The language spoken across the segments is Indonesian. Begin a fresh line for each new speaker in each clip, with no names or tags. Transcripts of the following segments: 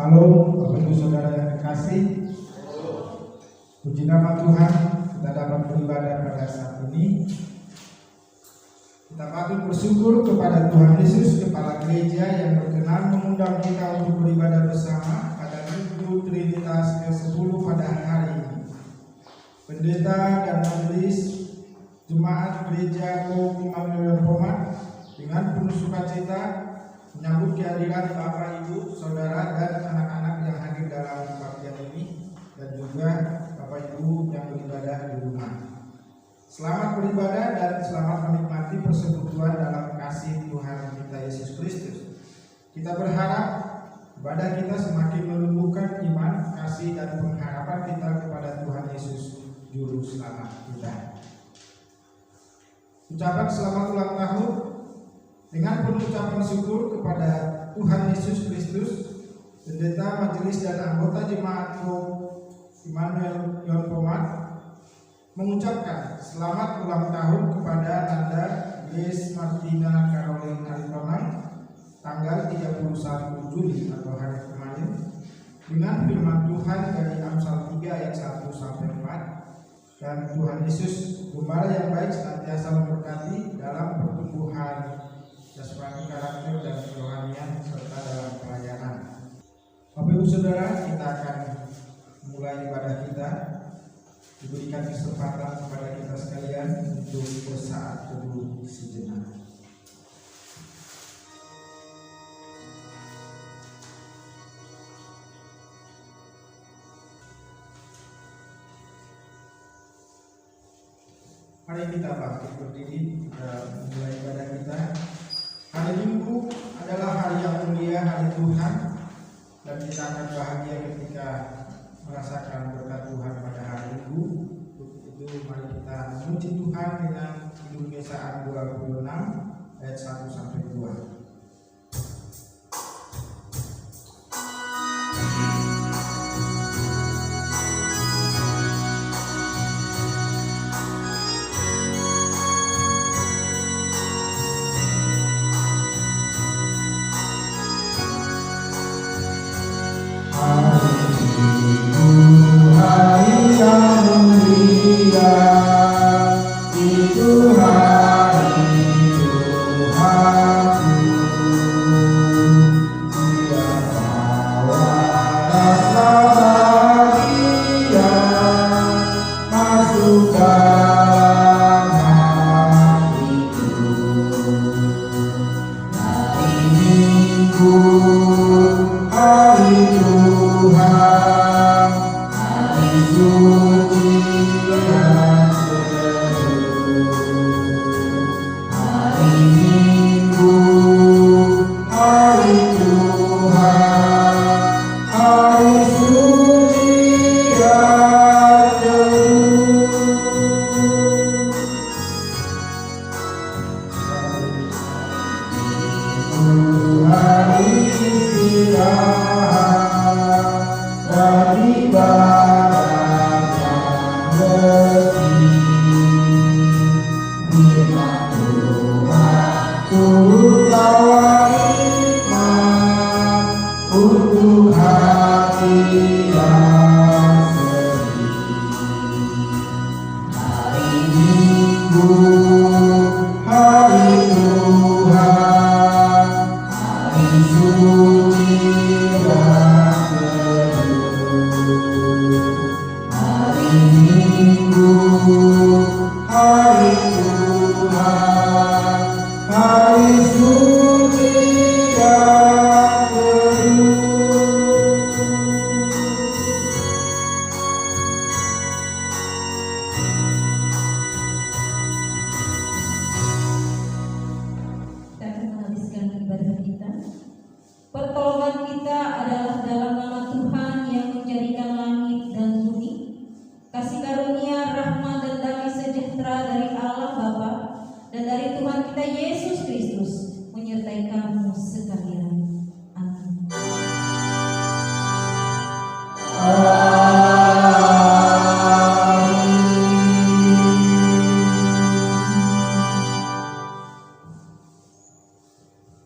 Shalom, Bapak Ibu Saudara yang terkasih. Puji nama Tuhan, kita dapat beribadah pada saat ini. Kita patut bersyukur kepada Tuhan Yesus, Kepala Gereja, yang berkenan mengundang kita untuk beribadah bersama pada Minggu Trinitas ke-10 pada hari ini. Pendeta dan majelis Jemaat Gereja Koum Immanuel Pomat dengan penuh sukacita menyambut kehadiran Bapak, Ibu, Saudara, dan anak-anak yang hadir dalam kebaktian ini, dan juga Bapak Ibu yang beribadah di rumah. Selamat beribadah dan selamat menikmati persekutuan dalam kasih Tuhan kita Yesus Kristus. Kita berharap ibadah kita semakin menumbuhkan iman, kasih, dan pengharapan kita kepada Tuhan Yesus, Juru Selamat kita. Ucapan selamat ulang tahun dengan pengucapan syukur kepada Tuhan Yesus Kristus, pendeta, majelis, dan anggota jemaat Immanuel Pomat mengucapkan selamat ulang tahun kepada Anda Grace Martina Caroline Aritonang tanggal 31 Juli atau hari kemarin, dengan firman Tuhan dari Amsal 3 ayat 1 sampai 4. Dan Tuhan Yesus, Gembala yang baik, senantiasa memberkati dalam pertumbuhan jasmani, karakter, dan kerohanian serta dalam pelayanan. Bapak Ibu Saudara, kita akan mulai ibadah kita. Diberikan kesempatan kepada kita sekalian untuk bersaat teduh sejenak. Mari kita bangkit berdiri, kita mulai ibadah kita. Hari Minggu adalah hari yang mulia, hari Tuhan, dan kita akan bahagia ketika merasakan berkat Tuhan pada hari Minggu. Untuk itu mari kita memuji Tuhan dengan Kidung Yesaya 26 ayat 1 sampai 2.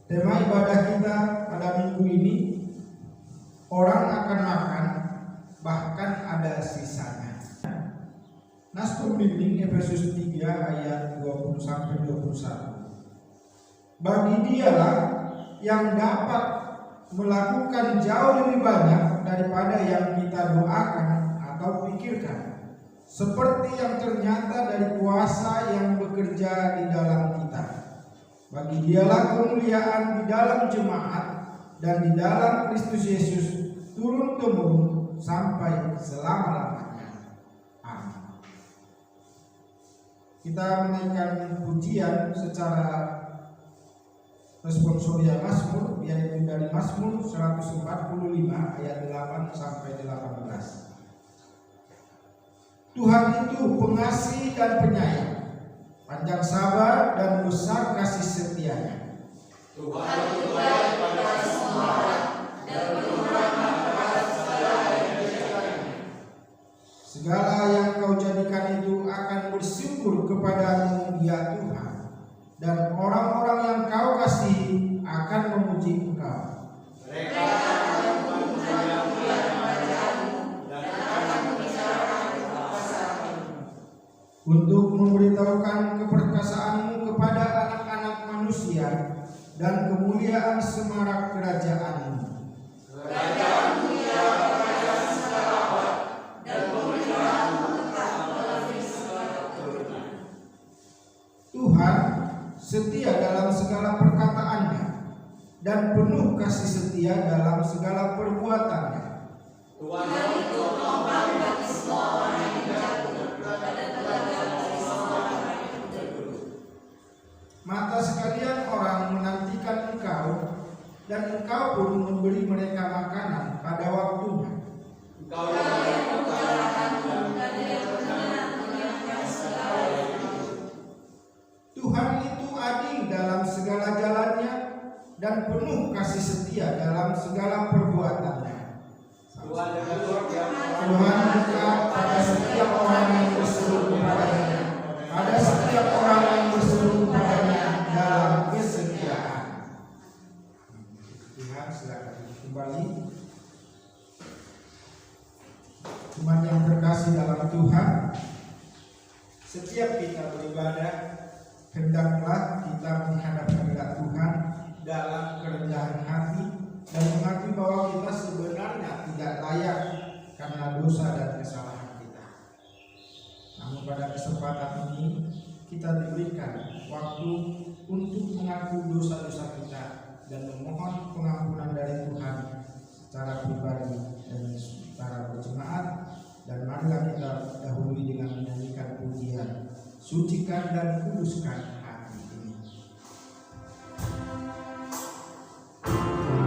Tema ibadah kita pada minggu ini orang akan makan, bahkan ada sisanya. Nas pembimbing Efesus 3 ayat 20-21. Bagi dialah yang dapat melakukan jauh lebih banyak daripada yang kita doakan atau pikirkan, seperti yang ternyata dari kuasa yang bekerja di dalam kita. Bagi dialah kemuliaan di dalam jemaat dan di dalam Kristus Yesus turun-temurun sampai selama-lamanya. Amin. Kita menaikkan pujian secara responsoria Mazmur, yaitu dari Mazmur 145 ayat 8 sampai 18. Tuhan itu pengasih dan penyayang, panjang sabar dan besar kasih setianya.
Tuhan itu baik pada semua orang dan penuh kepada segala yang dikerjakannya.
Segala yang kau jadikan itu akan bersyukur kepadamu, ya Tuhan, dan orang-orang yang kau kasihi akan memuji Engkau.
Mereka akan memuji-muji nama-Mu dan akan membicarakan kekuasaan-Mu,
untuk memberitahukan keperkasaanmu kepada anak-anak manusia dan kemuliaan semarak kerajaan-Mu.
Kerajaan-Mu ya kerajaan segala abad, dan pemerintahan-Mu tetap melalui segala keturunan.
Tuhan setia dalam segala perkataannya dan penuh kasih setia dalam segala perbuatannya.
Tuhan itu penopang bagi semua orang yang jatuh dan teladan bagi semua orang yang terburuk.
Mata sekalian orang menantikan Engkau, dan Engkau pun memberi mereka makanan pada waktunya.
Engkau yang mengutarakan dan yang menyenangkan segala yang hidup.
Tuhan itu adil dalam segala jalannya dan penuh kasih setia dalam segala perbuatannya.
Tuhan dekat
pada setiap orang yang berseru kepadanya, pada setiap orang yang berseru kepadanya dalam kesetiaan. Tuhan, silakan kembali. Umat yang terkasih dalam Tuhan, setiap kita beribadah, hendaklah kita menghadap hadirat Tuhan dalam kerendahan hati dan mengakui bahwa kita sebenarnya tidak layak karena dosa dan kesalahan kita. Namun pada kesempatan ini kita diberikan waktu untuk mengaku dosa-dosa kita dan memohon pengampunan dari Tuhan secara pribadi dan secara berjemaat. Dan marilah kita dahului dengan menyanyikan pujian, sucikan dan kuduskan hati ini.
Amin.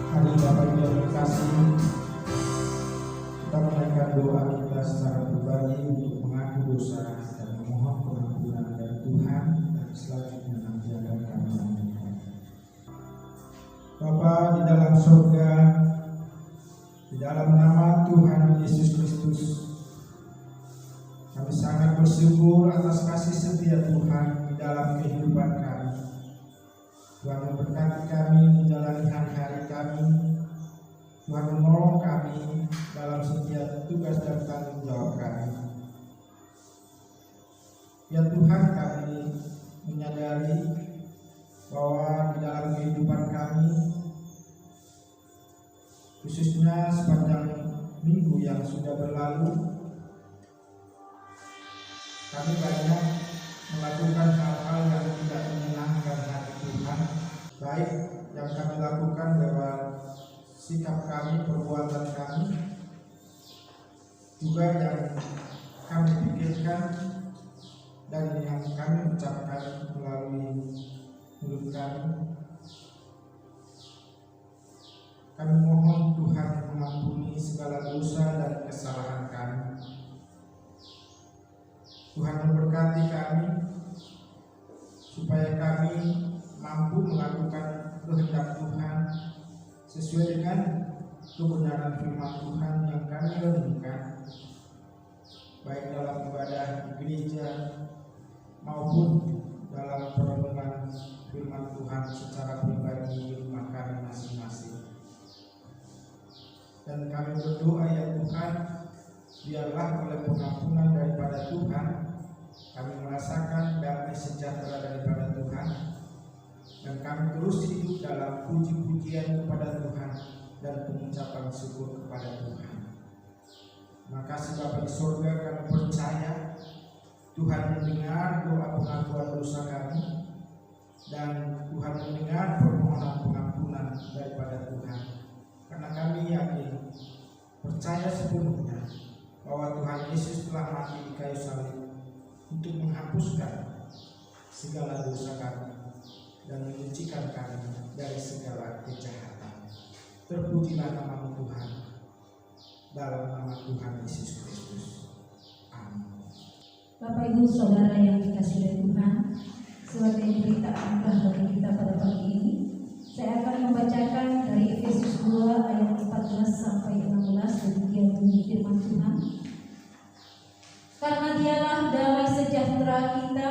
Hari Bapak Ibu yang terkasih, kita menaikkan doa kita secara pribadi untuk mengaku dosa dan memohon pengampunan dari Tuhan dan selanjutnya nanti akan kami lanjutkan. Bapa di dalam surga, di dalam nama Tuhan Yesus Kristus, kami sangat bersyukur atas kasih setia Tuhan di dalam kehidupan kami. Tuhan memberkati kami menjalani hari-hari kami. Tuhan menolong kami dalam setiap tugas dan tanggung jawab kami. Ya Tuhan, kami menyadari bahwa di dalam kehidupan kami, khususnya sepanjang minggu yang sudah berlalu, kami banyak melakukan hal-hal yang tidak menyenangkan hati Tuhan, baik yang kami lakukan lewat sikap kami, perbuatan kami, juga yang kami pikirkan dan yang kami ucapkan melalui mulut kami. Kami mohon Tuhan mengampuni segala dosa dan kesalahan kami. Tuhan memberkati kami supaya kami mampu melakukan kehendak Tuhan sesuai dengan kebenaran firman Tuhan yang kami renungkan, baik dalam ibadah di gereja maupun dalam perenungan firman Tuhan secara pribadi di rumah kami masing-masing. Dan kami berdoa ya Tuhan, biarlah oleh pengampunan daripada Tuhan kami merasakan damai sejahtera daripada Tuhan, dan kami terus hidup dalam puji-pujian kepada Tuhan dan pengucapan syukur kepada Tuhan. Terima kasih Bapa di surga, kami percaya Tuhan mendengar doa pengakuan dosa kami, dan Tuhan mendengar permohonan pengampunan daripada Tuhan. Karena kami yakin, percaya sepenuhnya bahwa Tuhan Yesus telah mati di kayu salib untuk menghapuskan segala dosa kami dan menyucikan kami dari segala kejahatan. Terpujilah nama Tuhan, dalam nama Tuhan Yesus Kristus. Amin.
Bapak Ibu Saudara yang dikasihi oleh Tuhan, sebagai berita anugerah bagi kita pada pagi ini, saya akan membacakan dari Efesus 2 ayat 14 sampai 16. Demikian bunyi firman Tuhan. Karena dialah damai sejahtera kita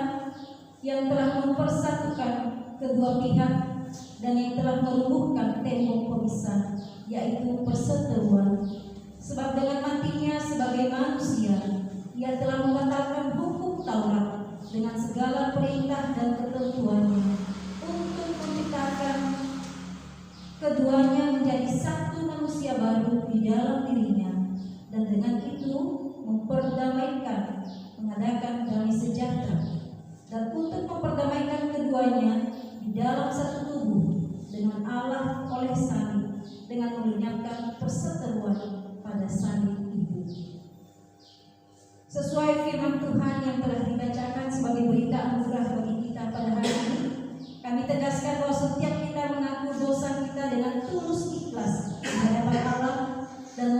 yang telah mempersatukan kedua pihak dan yang telah melumpuhkan tembok pemisah, yaitu perseteruan. Sebab dengan matinya sebagai manusia, ia telah membatalkan hukum Taurat dengan segala perintah dan ketentuannya, untuk menciptakan keduanya menjadi satu manusia baru di dalam dirinya, dan dengan itu memperdamaikan, mengadakan damai sejahtera, dan untuk memperdamaikan keduanya di dalam satu tubuh dengan Allah oleh salib, dengan melenyapkan perseteruan pada salib itu. Sesuai firman Tuhan yang telah dibacakan sebagai berita anugerah bagi kita pada hari ini, kami tegaskan bahwa setiap kita mengaku dosa kita dengan tulus ikhlas di hadapan Allah dan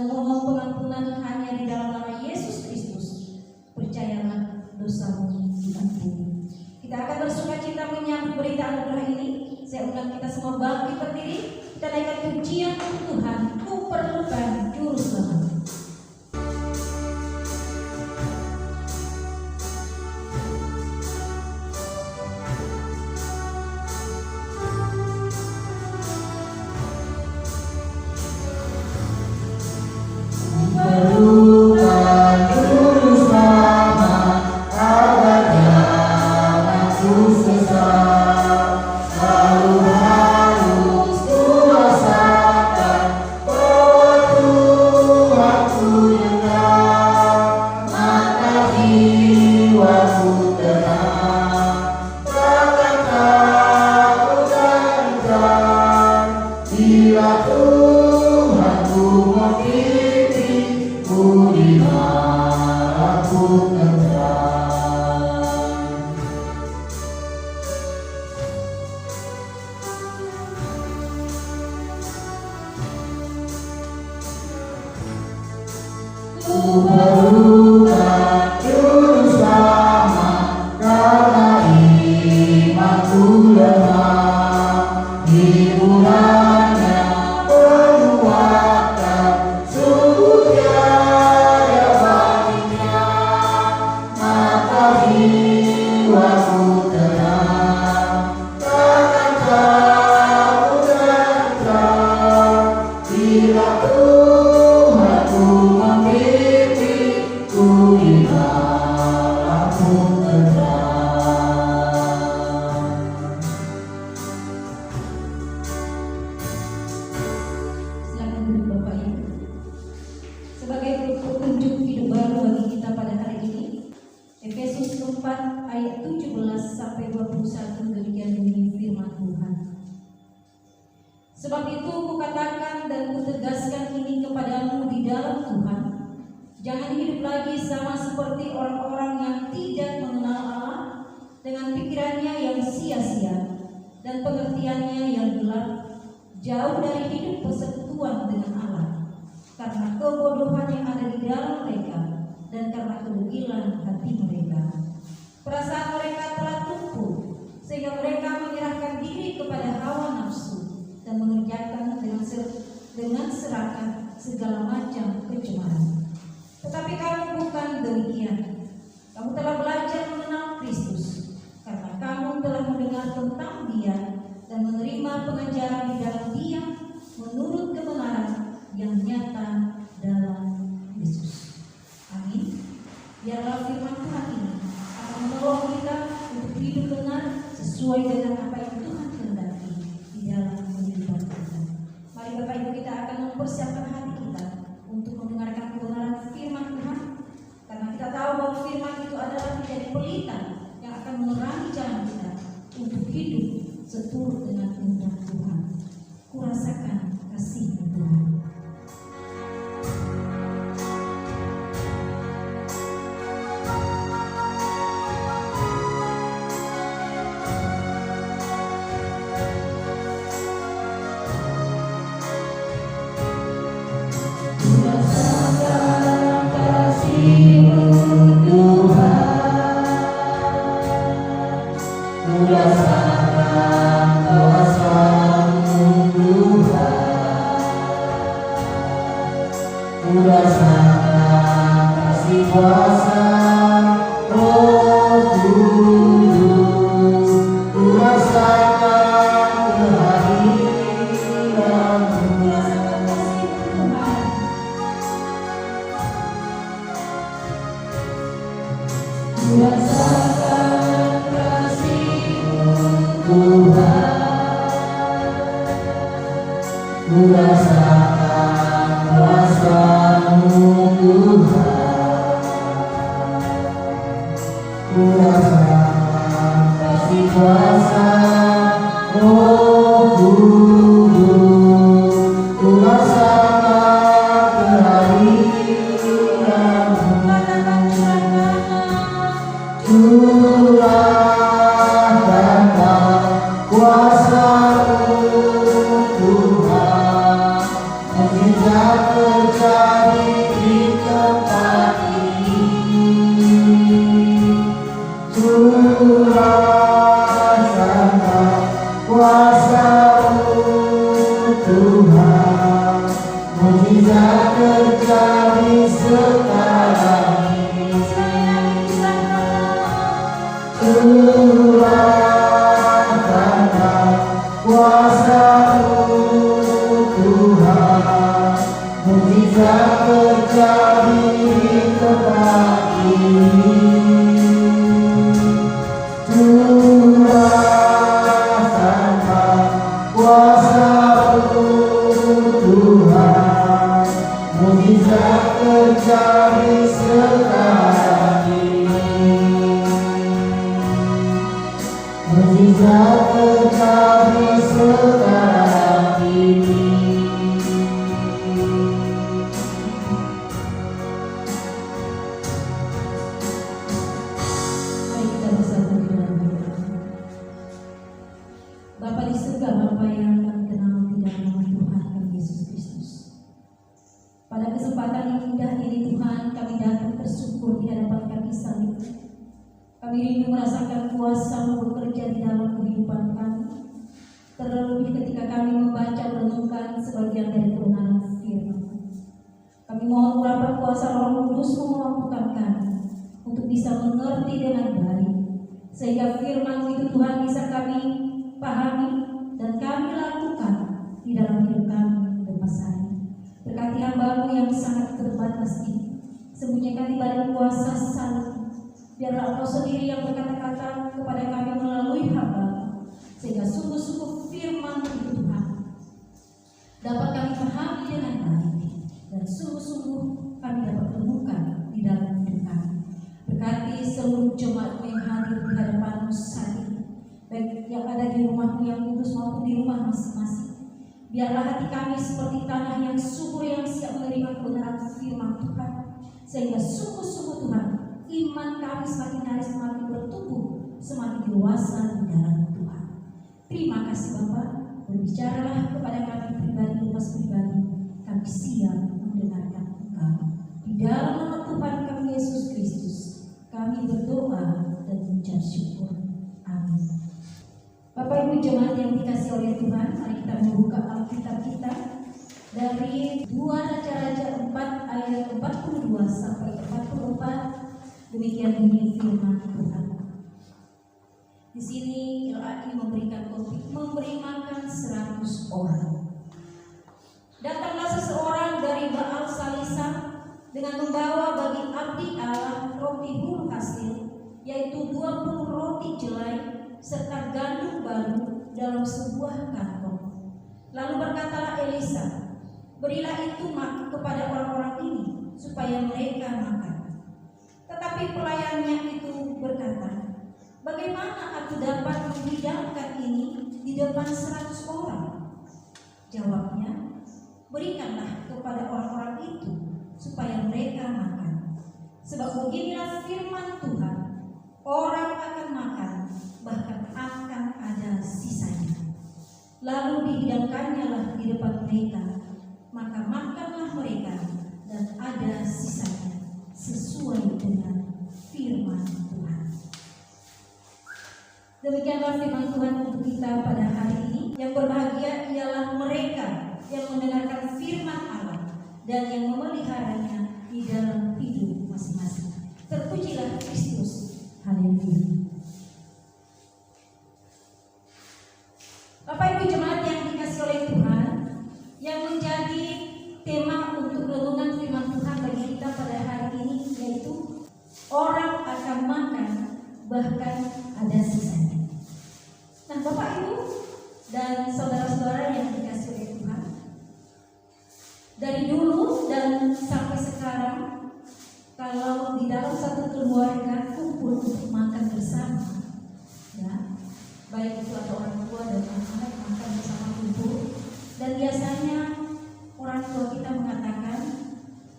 Sebab itu kukatakan dan kutegaskan ini kepadamu di dalam Tuhan, jangan hidup lagi sama seperti orang-orang yang tidak mengenal Allah, dengan pikirannya yang sia-sia dan pengertiannya yang gelap, jauh dari hidup persekutuan dengan Allah, karena kebodohan yang ada di dalam mereka dan karena kebugilan hati mereka. Perasaan mereka telah tumbuh sehingga mereka menyerahkan diri kepada hawa nafsu dan mengerjakan dengan serakah segala macam kecemaran. Tetapi kamu bukan demikian. Kamu telah belajar mengenal Kristus, karena kamu telah mendengar tentang Dia dan menerima pengajaran di dalam Dia menurut kebenaran yang nyata dalam Yesus. Amin. Biarlah firman Tuhan ini akan menolong kita untuk hidup benar sesuai dengan apa yang Tuhan kehendaki di dalam kehidupan kita. Mari Bapak Ibu, kita akan mempersiapkan hati kita untuk mendengarkan kebenaran firman Tuhan, karena kita tahu bahwa firman itu adalah menjadi pelita yang akan menerangi jalan kita untuk hidup seturut dengan kehendak Tuhan. Kurasakan kasih Tuhan. Bapa di surga, Bapa yang kami kenal di dalam nama Tuhan kami Yesus Kristus. Pada pada kesempatan yang indah ini Tuhan, kami datang bersyukur di hadapan kaki salib. Kami rindu merasakan kuasa-Mu bekerja di dalam kehidupan kami, terlebih ketika kami membaca merenungkan sebagian dari kebenaran firman. Kami mohon urapan kuasa Roh Kudus memampukan kami untuk bisa mengerti dengan baik, sehingga firman itu Tuhan bisa kami pahami dan kami lakukan di dalam hidup kami lepas hari. Berkati hamba-Mu yang sangat terbatas ini, sembunyikan di badan kuasa salib. Biarlah Engkau sendiri yang berkata-kata kepada kami melalui hamba-Mu, sehingga sungguh-sungguh firman itu Tuhan dapat kami pahami dengan baik, dan sungguh-sungguh kami dapat temukan di dalam hidup kami. Berkati seluruh jemaat yang hadir di hadapan-Mu saat ini, baik yang ada di rumah-Mu yang kudus maupun di rumah masing-masing. Biarlah hati kami seperti tanah yang subur yang siap menerima kebenaran firman Tuhan, sehingga sungguh-sungguh Tuhan, iman kami semakin hari semakin bertumbuh, semakin dewasa di dalam Tuhan. Terima kasih Bapa, berbicaralah kepada kami pribadi lepas pribadi, kami siap mendengarkan Engkau. Di dalam nama Tuhan kami Yesus Kristus, kami berdoa dan mengucap syukur. Amin. Bapak Ibu jemaat yang dikasihi oleh Tuhan, mari kita membuka Alkitab kita dari 2 Raja-Raja 4 ayat 42 sampai 44. Demikian bunyi firman Tuhan. Di sini LAI memberikan topik memberi makan 100 orang. Datanglah seseorang dari Baal Salisa dengan membawa bagi abdi Allah roti hulu hasil, yaitu 20 roti jelai serta gandum baru dalam sebuah kantong. Lalu berkatalah Elisa, berilah itu kepada orang-orang ini supaya mereka makan. Tetapi pelayannya itu berkata, bagaimana aku dapat menghidangkan ini di depan 100 orang? Jawabnya, berikanlah kepada orang-orang itu supaya mereka makan. Sebab beginilah firman Tuhan, orang akan makan, bahkan akan ada sisanya. Lalu dihidangkannya lah di depan mereka, maka makanlah mereka dan ada sisanya, sesuai dengan firman Tuhan. Demikianlah firman Tuhan untuk kita pada hari ini. Yang berbahagia ialah mereka yang mendengarkan firman Allah dan yang memeliharanya di dalam hidup masing-masing. Terpujilah Kristus. Haleluya. Bapak Ibu jemaat yang dikasihi oleh Tuhan, yang menjadi tema untuk renungan firman Tuhan bagi kita pada hari ini yaitu orang akan makan bahkan ada sisanya. Nah Bapak Ibu dan saudara-saudara yang dikasihi oleh Tuhan, dari dulu dan sampai sekarang, kalau di dalam satu keluarga kumpul untuk makan bersama, ya, baik itu ada orang tua dan anak-anak makan bersama kumpul, dan biasanya orang tua kita mengatakan,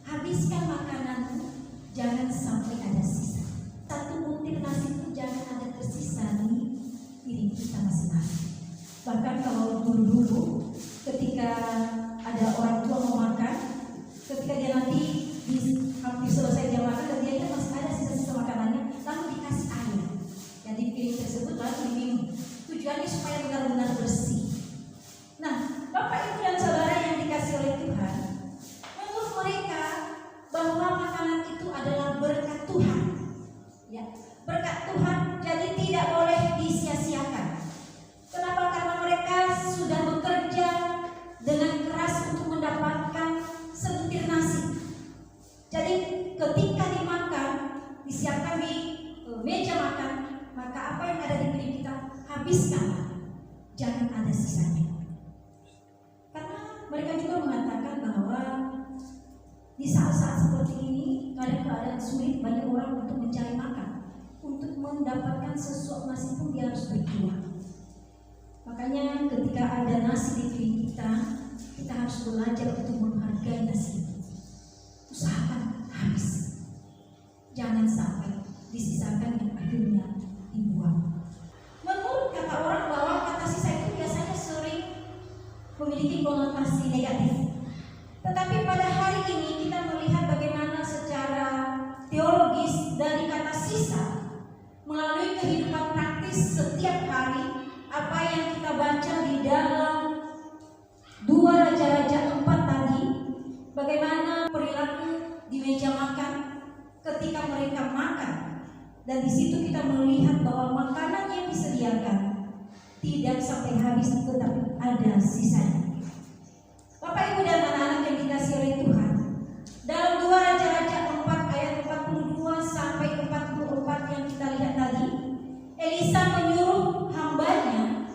habiskan makananmu, jangan sampai ada sisa. Satu butir nasi pun jangan ada tersisa di piring kita masing-masing. Bahkan kalau dulu ketika ada orang tua mau makan, ketika dia nanti hampir selesai dia makan dan dia masih ada sisa-sisa makanannya, lalu dikasih air. Jadi piring tersebut lalu diminum. Tujuannya supaya benar-benar bersih. Nah, Bapak Ibu dan Saudara yang dikasihi oleh Tuhan, menurut mereka bahwa makanan itu adalah berkat Tuhan. Ya, berkat Tuhan, jadi tidak boleh disia-siakan. Kenapa? Karena mereka sudah bekerja dengan keras untuk mendapatkan sebutir nasi. Jadi ketika dimakan, disiapkan di meja makan, maka apa yang ada di piring kita habiskanlah, jangan ada sisanya. Karena mereka juga mengatakan bahwa di saat-saat seperti ini kadang keadaan sulit bagi orang untuk mencari makan. Untuk mendapatkan sesuatu nasi pun dia harus berjuang. Makanya ketika ada nasi di piring kita harus belajar untuk menghargai nasi. Usahakan habis, jangan sampai disisakan yang akhirnya dibuang. Menurut kata orang bahwa kata sisa itu biasanya sering memiliki konotasi negatif. Tetapi pada hari ini meja makan, ketika mereka makan, dan di situ kita melihat bahwa makanan yang disediakan tidak sampai habis, tetapi ada sisanya. Bapak, Ibu, dan anak-anak yang dikasihi oleh Tuhan, dalam 2 Raja-Raja 4 ayat 42 sampai 44 yang kita lihat tadi, Elisa menyuruh hambanya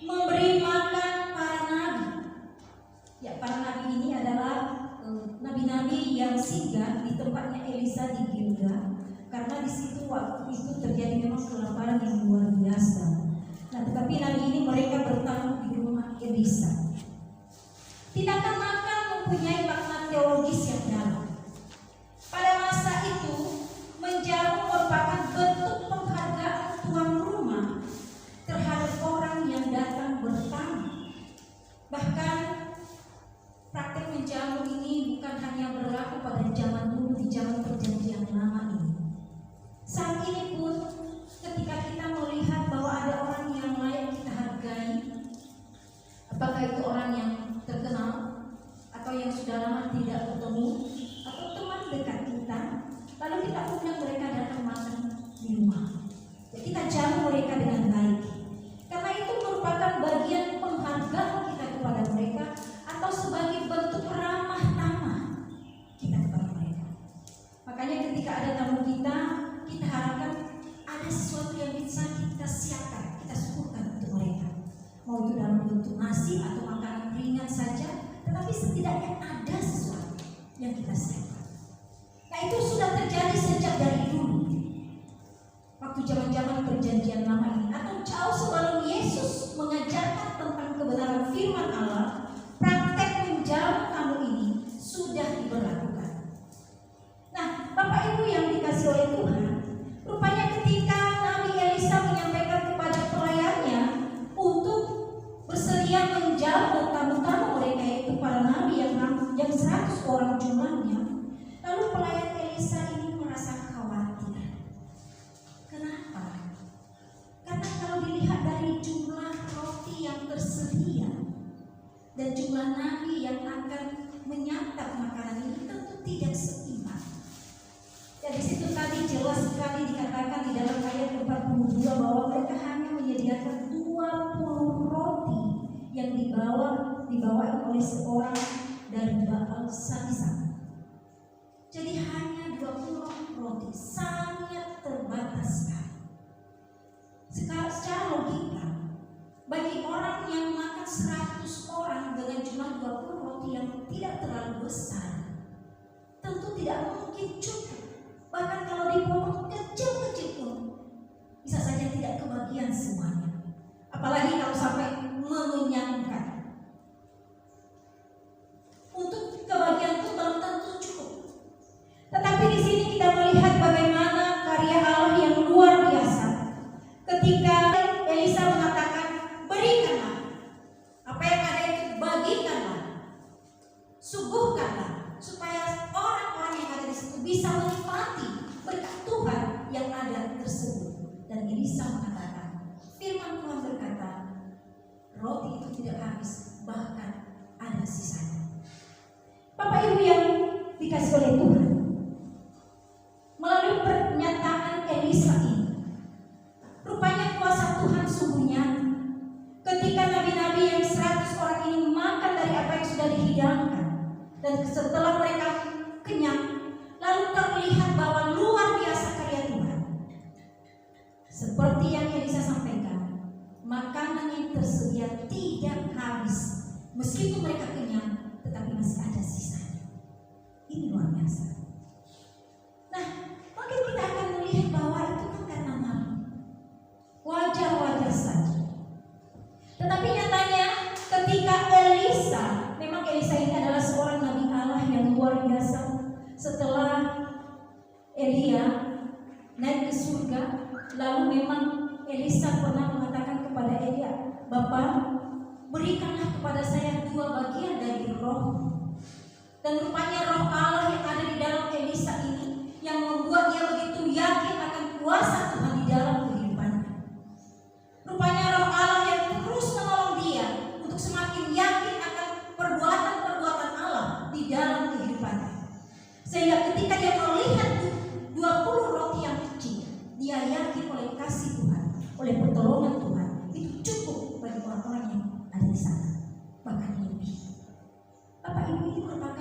memberi makan para nabi. Ya, para nabi ini adalah nabi-nabi yang singgah di tempatnya Elisa di Gilgal, karena di situ waktu itu terjadi memang kelaparan yang luar biasa. Nah, tetapi nabi ini mereka bertamu di rumah Elisa. Tindakan makan mempunyai makna teologis yang dalam. Pada masa itu, menjamu merupakan bentuk penghargaan tuan rumah terhadap orang yang datang bertamu. Bahkan praktek menjamu ini bukan hanya berlaku pada zaman dulu, di zaman perjanjian lama ini. Saat ini pun ketika kita melihat bahwa ada orang yang layak kita hargai, apakah itu orang yang terkenal atau yang sudah lama tidak bertemu atau teman dekat kita, lalu kita undang mereka datang makan di rumah. Jadi kita jamu mereka dengan baik, karena itu merupakan bagian penghargaan kita kepada mereka atau sebagai bentuk ramah tamah kita kepada mereka. Makanya ketika ada tamu kita, kita harapkan ada sesuatu yang bisa kita siapkan, kita suguhkan untuk mereka. Mau itu dalam bentuk nasi atau makanan ringan saja, tetapi setidaknya ada sesuatu yang kita siapkan. Nah, itu sudah terjadi sejak dari dulu, waktu zaman-zaman perjanjian lama ini, atau jauh sebelum Yesus mengajarkan tentang kebenaran firman Allah. Praktek menjamu tamu ini sudah diberlakukan. Nah, Bapak Ibu yang dikasihi oleh Tuhan, rupanya ketika Nabi Elisa menyampaikan kepada pelayannya untuk bersedia menjamu tamu-tamu mereka, yaitu para nabi yang 100 orang jumlahnya, lalu pelayan Elisa ini merasa khawatir. Kenapa? Karena kalau dilihat dari jumlah roti yang tersedia dan jumlah nabi yang akan menyantap makanan ini tentu tidak seimbang. Dan di situ tadi jelas sekali dikatakan di dalam ayat 42 bahwa mereka hanya menyediakan 20 roti yang dibawa oleh seorang dari Baal Samisa. Jadi hanya 20 roti, sangat terbatas sekali. Secara logika, bagi orang yang makan 100 orang dengan jumlah 20 roti yang tidak terlalu besar, tentu tidak mungkin cukup. Bahkan kalau dipotong kecil-kecil pun bisa saja tidak kebagian semuanya. Apalagi kalau sampai mengenyangkan. Untuk kebagian itu belum tentu cukup. Tetapi di sini kita melihat bagaimana karya Allah yang luar biasa. Ketika Elisa mengatakan, berikanlah apa yang ada itu, bagikanlah, suguhkanlah, supaya orang-orang yang ada di situ bisa menikmati berkat Tuhan yang ada tersebut. Dan Elisa mengatakan, firman Tuhan berkata, roti itu tidak habis, bahkan ada sisanya. Bapak Ibu yang dikasihi oleh Tuhan, melalui pernyataan Elisa ini, rupanya kuasa Tuhan sungguh nyata. Ketika nabi-nabi yang 100 orang ini makan dari apa yang sudah dihidangkan, dan setelah mereka kenyang, lalu terlihat bahwa luar biasa karya Tuhan. Seperti yang Elisa sampaikan, makanan yang tersedia tidak habis. Meskipun mereka kenyang, tetapi masih ada sisanya. Ini luar biasa. Nah, mungkin kita akan melihat bahwa itu kan karena nabi, wajar-wajar saja. Tetapi nyatanya ketika Elisa, memang Elisa ini adalah seorang nabi Allah yang luar biasa. Setelah Elia naik ke surga, lalu memang Elisa pernah mengatakan kepada Elia, Bapak, berikanlah kepada saya 2 bagian dari roh. Dan rupanya roh Allah yang ada di dalam Elisa ini yang membuat dia begitu yakin akan kuasa Tuhan di dalam kehidupannya. Rupanya roh Allah yang terus menolong dia untuk semakin yakin akan perbuatan-perbuatan Allah di dalam kehidupannya. Sehingga ketika dia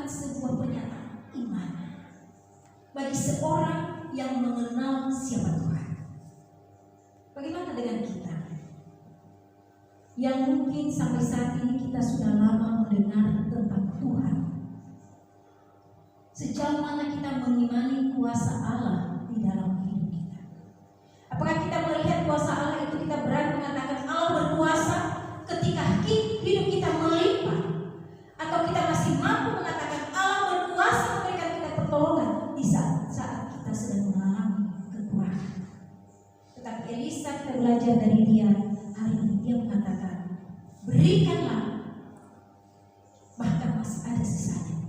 merupakan sebuah pernyataan iman bagi seorang yang mengenal siapa Tuhan. Bagaimana dengan kita? Yang mungkin sampai saat ini kita sudah lama mendengar tentang Tuhan. Sejauh mana kita mengimani kuasa Allah di dalam hidup kita? Apakah kita melihat kuasa Allah itu kita berani mengatakan Allah berkuasa ketika hidup kita melimpah? Atau kita masih mampu mengatakan Allah berkuasa memberikan kita pertolongan di saat kita sedang mengalami kekurangan? Tetapi Elisa, kita belajar dari dia hari ini, dia mengatakan berikanlah, bahkan masih ada sisanya.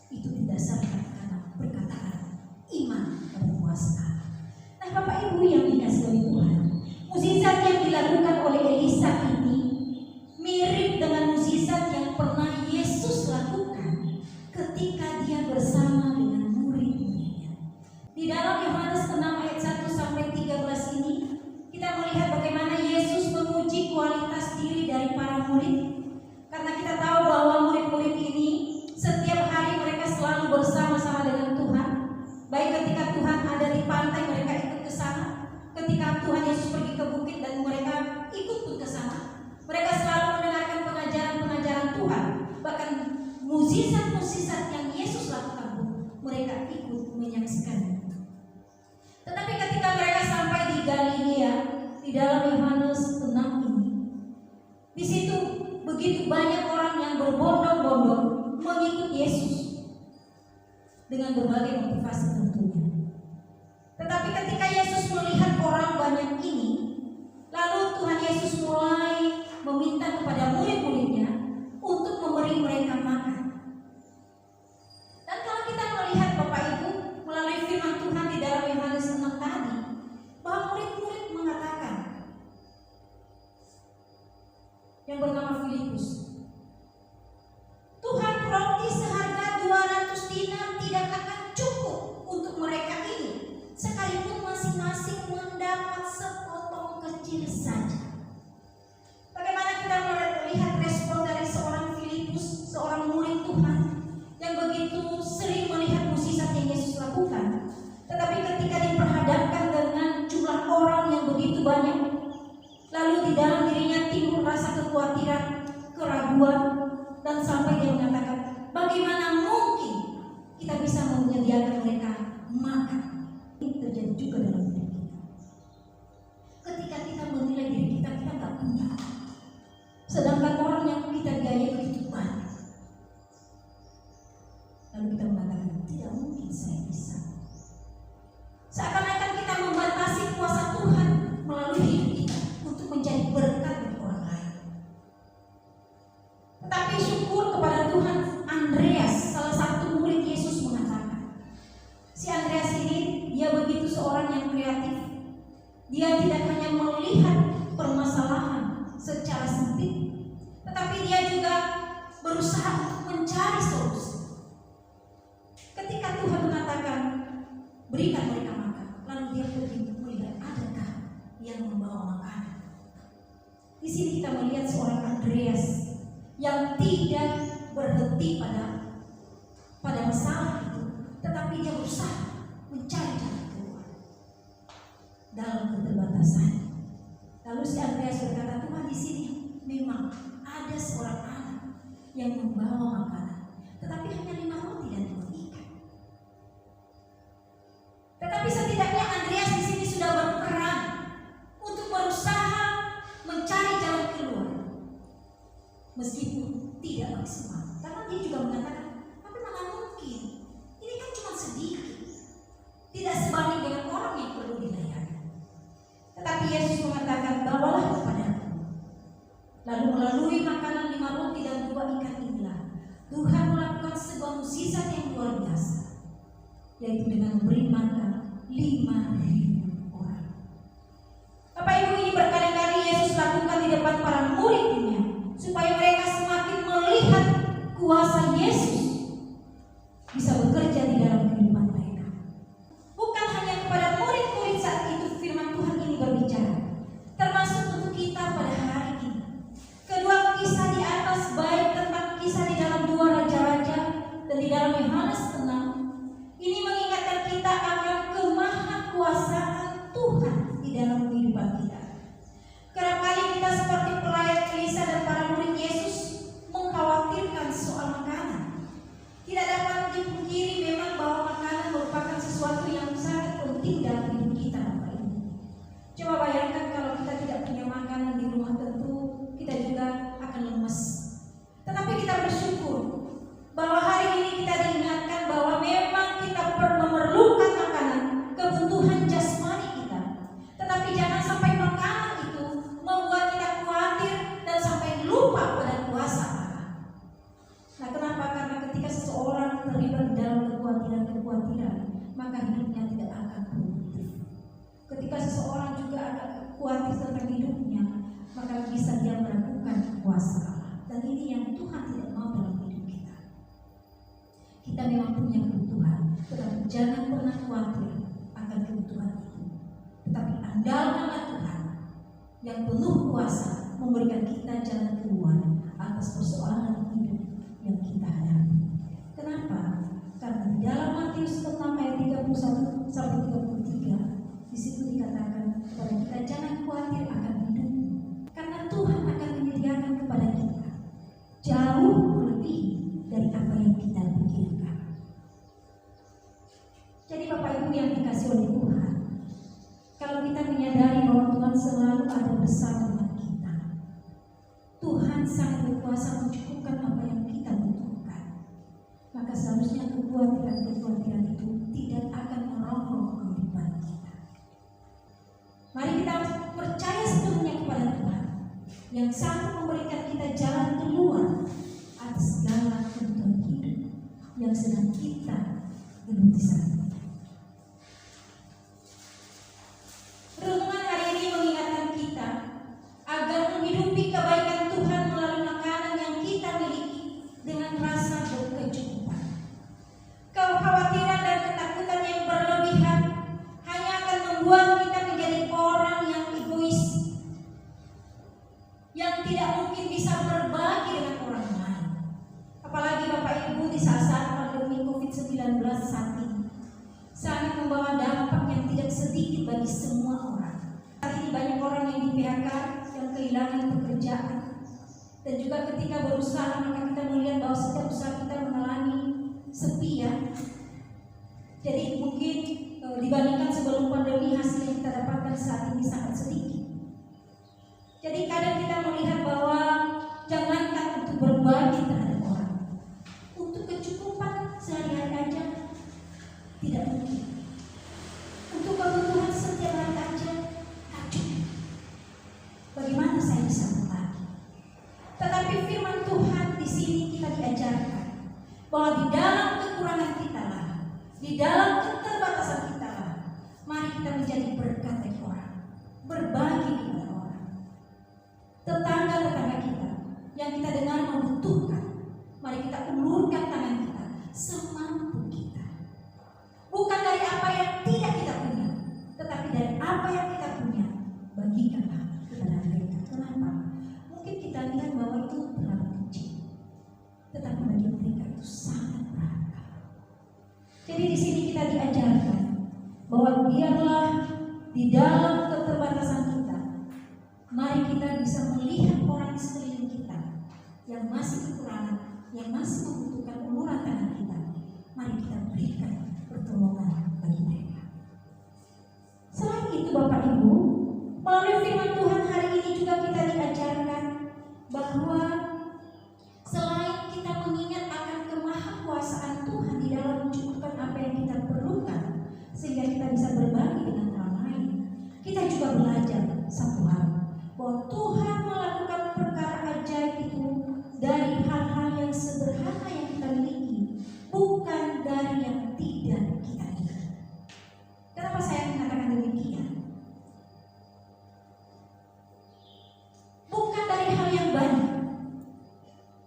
Itu didasarkan karena perkataan iman pada kuasa Allah. Nah, Bapak Ibu yang dikasihi oleh Tuhan, mukjizat yang dilakukan oleh Elisa ini mirip dengan mukjizat yang pernah Yesus lakukan ketika dia bersama dengan murid-muridnya. Di dalam Yohanes 6 ayat 1 sampai 13 ini kita melihat bagaimana Yesus menguji kualitas diri dari para murid. Karena kita tahu bahwa murid-murid ini setiap hari mereka selalu bersama-sama dengan Tuhan. Baik ketika Tuhan ada di pantai mereka ikut ke sana, ketika Tuhan Yesus pergi ke bukit dan mereka ikut pun ke sana. Mereka selalu mendengarkan pengajaran-pengajaran Tuhan. Bahkan mukjizat-mukjizat yang Yesus lakukan pun mereka ikut menyaksikan. Tetapi ketika mereka sampai di Galilea, di dalam Yohanes 6 ini, di situ begitu banyak orang yang berbondong-bondong mengikut Yesus dengan berbagai motivasi tentunya. Tetapi ketika Yesus melihat orang banyak ini, lalu Tuhan Yesus mulai meminta kepada murid-muridnya untuk memberi mereka makan. Dan kalau kita melihat Bapak Ibu melalui firman Tuhan di dalam Yohanes 6 tadi, bahwa murid-murid mengatakan, yang bernama Filipus, Tuhan, roti seharga 200 dinar tidak akan cukup untuk mereka ini, sekalipun masing-masing mendapat sepotong kecil saja. Bagaimana kita melihat respon dari seorang Filipus, seorang murid Tuhan yang begitu sering melihat mukjizat yang Yesus lakukan, tetapi ketika diperhadapkan dengan jumlah orang yang begitu banyak, lalu di dalam dirinya timbul rasa kekhawatiran, keraguan, dan sampai dia mengatakan, bagaimana mungkin kita bisa menyediakan mereka makan? Ini terjadi juga dalam diri kita. Ketika kita menilai diri kita, kita tak punya. Sedangkan orang yang kita gaya begitu banyak. Lalu kita mengatakan, tidak mungkin saya bisa. Seakan-akan kita membatasi kuasa Tuhan melalui hidup kita untuk menjadi berkat bagi orang lain. Tetapi syukur kepada Tuhan, Andreas, salah satu murid Yesus, mengatakan, si Andreas ini dia begitu seorang yang kreatif. Dia tidak hanya melihat permasalahan secara sempit, tetapi dia juga berusaha untuk mencari solusi. Ketika Tuhan mengatakan berikan mereka makan, lalu dia pergi melihat adakah yang membawa makanan. Di sini kita melihat seorang Andreas yang tidak berhenti pada masalah itu, tetapi dia berusaha mencari jalan keluar dalam keterbatasan. Lalu si Andreas berkata, Tuhan, di sini memang ada seorang anak yang membawa makanan, tetapi hanya 5 roti dan 2 ikan. Tetapi setidaknya Andreas di sini sudah berperan untuk berusaha mencari jalan keluar, meskipun tidak maksimal. Karena dia juga mengatakan, tapi mana mungkin? Ini kan cuma sedikit, tidak sebanding dengan orang yang perlu dilayani. Tetapi Yesus mengatakan, bawalah kepadaku. Lalu melalui makanan 5 roti dan 2 ikan inilah Tuhan melakukan sebuah mukjizat yang luar biasa, yaitu dengan memberi makan 5.000 orang. Bapak Ibu, ini berkali-kali Yesus lakukan di depan para murid-Nya supaya mereka semakin melihat kuasa Yesus bisa bekerja di dalam kehidupan mereka. Bukan hanya kepada murid-murid saat itu firman Tuhan ini berbicara, termasuk untuk kita pada hari ini. Kedua kisah di atas, baik tentang kisah di dalam 2 Raja-Raja Yohanes 6 ini mengingatkan kita akan kemahakuasaan Tuhan di dalam kehidupan kita. Kerap kali kita seperti pelayan Elisa dan para murid Yesus mengkhawatirkan soal makanan. Tidak dapat dipungkiri memang bahwa makanan merupakan sesuatu yang sangat penting dalam hidup kita, Bapak Ibu. Coba bayangkan kalau kita tidak punya makanan di rumah, tentu kita juga akan lemes. Tetapi kita bersyukur bahwa hari ini kita diingatkan bahwa memang kita memerlukan makanan, kebutuhan jasmani kita. Tetapi jangan sampai makanan itu membuat kita khawatir dan sampai lupa pada kuasa Allah. Nah, kenapa? Karena ketika seseorang terlibat dalam kekhawatiran, maka hidupnya tidak akan produktif. Ketika seseorang juga agak khawatir tentang hidupnya, maka bisa dia meragukan kuasa Allah. Dan ini yang Tuhan tidak mau dalam hidup kita. Kita memang punya kebutuhan, tetapi jangan pernah khawatir akan kebutuhan itu. Tetapi andalkanlah Tuhan yang penuh kuasa memberikan kita jalan keluar atas persoalan hidup yang kita hadapi. Kenapa? Karena di dalam Matius 6 ayat 31 sampai 33 di situ dikatakan kepada kita jangan khawatir akan hidup, karena Tuhan akan menyediakan kepada kita jauh lebih dari apa yang kita pikirkan. Jadi Bapak Ibu yang dikasih oleh Tuhan, kalau kita menyadari bahwa Tuhan selalu ada bersama dengan kita, Tuhan sangat berkuasa mencukupkan apa yang kita butuhkan, maka seharusnya kekhawatiran itu tidak akan merongrong kehidupan kita. Mari kita percaya sepenuhnya kepada Tuhan yang sanggup memberikan kita jalan keluar atas segala kebutuhan hidup yang sedang kita geluti saat ini. Renungan hari ini mengingatkan kita agar menghidupi kebaikan Tuhan melalui makanan yang kita miliki dengan rasa berkecukupan. Kekhawatiran dan ketakutan yang berlebihan hanya akan membuat kita menjadi orang yang egois, yang tidak mungkin bisa berbagi dengan orang lain. Apalagi Bapak Ibu di saat pandemi COVID-19 saat ini sangat membawa dampak yang tidak sedikit bagi semua orang. Saat ini banyak orang yang di PHK, yang kehilangan pekerjaan. Dan juga ketika berusaha, maka kita melihat bahwa setiap usaha kita mengalami sepi ya. Jadi mungkin dibandingkan sebelum pandemi, hasil yang kita dapatkan saat ini sangat sedikit. Jadi kadang kita melihat bahwa jangankan untuk berbagi terhadap orang, untuk kecukupan sehari-hari aja tidak mungkin. Untuk kebutuhan setiap hari aja tak cukup. Bagaimana saya bisa berbagi? Tetapi firman Tuhan di sini kita diajarkan bahwa di dalam kekurangan kita lah, di dalam keterbatasan kita lah, mari kita menjadi berkat bagi orang, berbagi kepada orang. Tetangga-tetangga kita yang kita dengar membutuhkan, mari kita ulurkan tangan kita semampu kita. Bukan dari apa yang tidak kita punya, tetapi dari apa yang kita punya, bagikanlah kepada mereka. Kenapa? Mungkin kita lihat bahwa itu terlalu kecil, tetapi bagi mereka itu sangat berharga. Jadi di sini kita diajarkan bahwa biarlah di dalam keterbatasan kita, mari kita bisa melihat orang di sekeliling kita yang masih kekurangan, yang masih membutuhkan uluran tangan kita. Mari kita berikan pertolongan bagi mereka. Selain itu Bapak Ibu, melalui firman Tuhan hari ini juga kita diajarkan bahwa selain kita mengingat akan kemahakuasaan Tuhan di dalam mencukupkan apa yang kita perlukan sehingga kita bisa berbagi dengan orang lain, kita juga belajar satu hal, bahwa Tuhan melakukan perkara ajaib itu dari hal-hal yang sederhana yang kita miliki, bukan dari yang tidak kita miliki. Kenapa saya mengatakan demikian? Bukan dari hal yang banyak,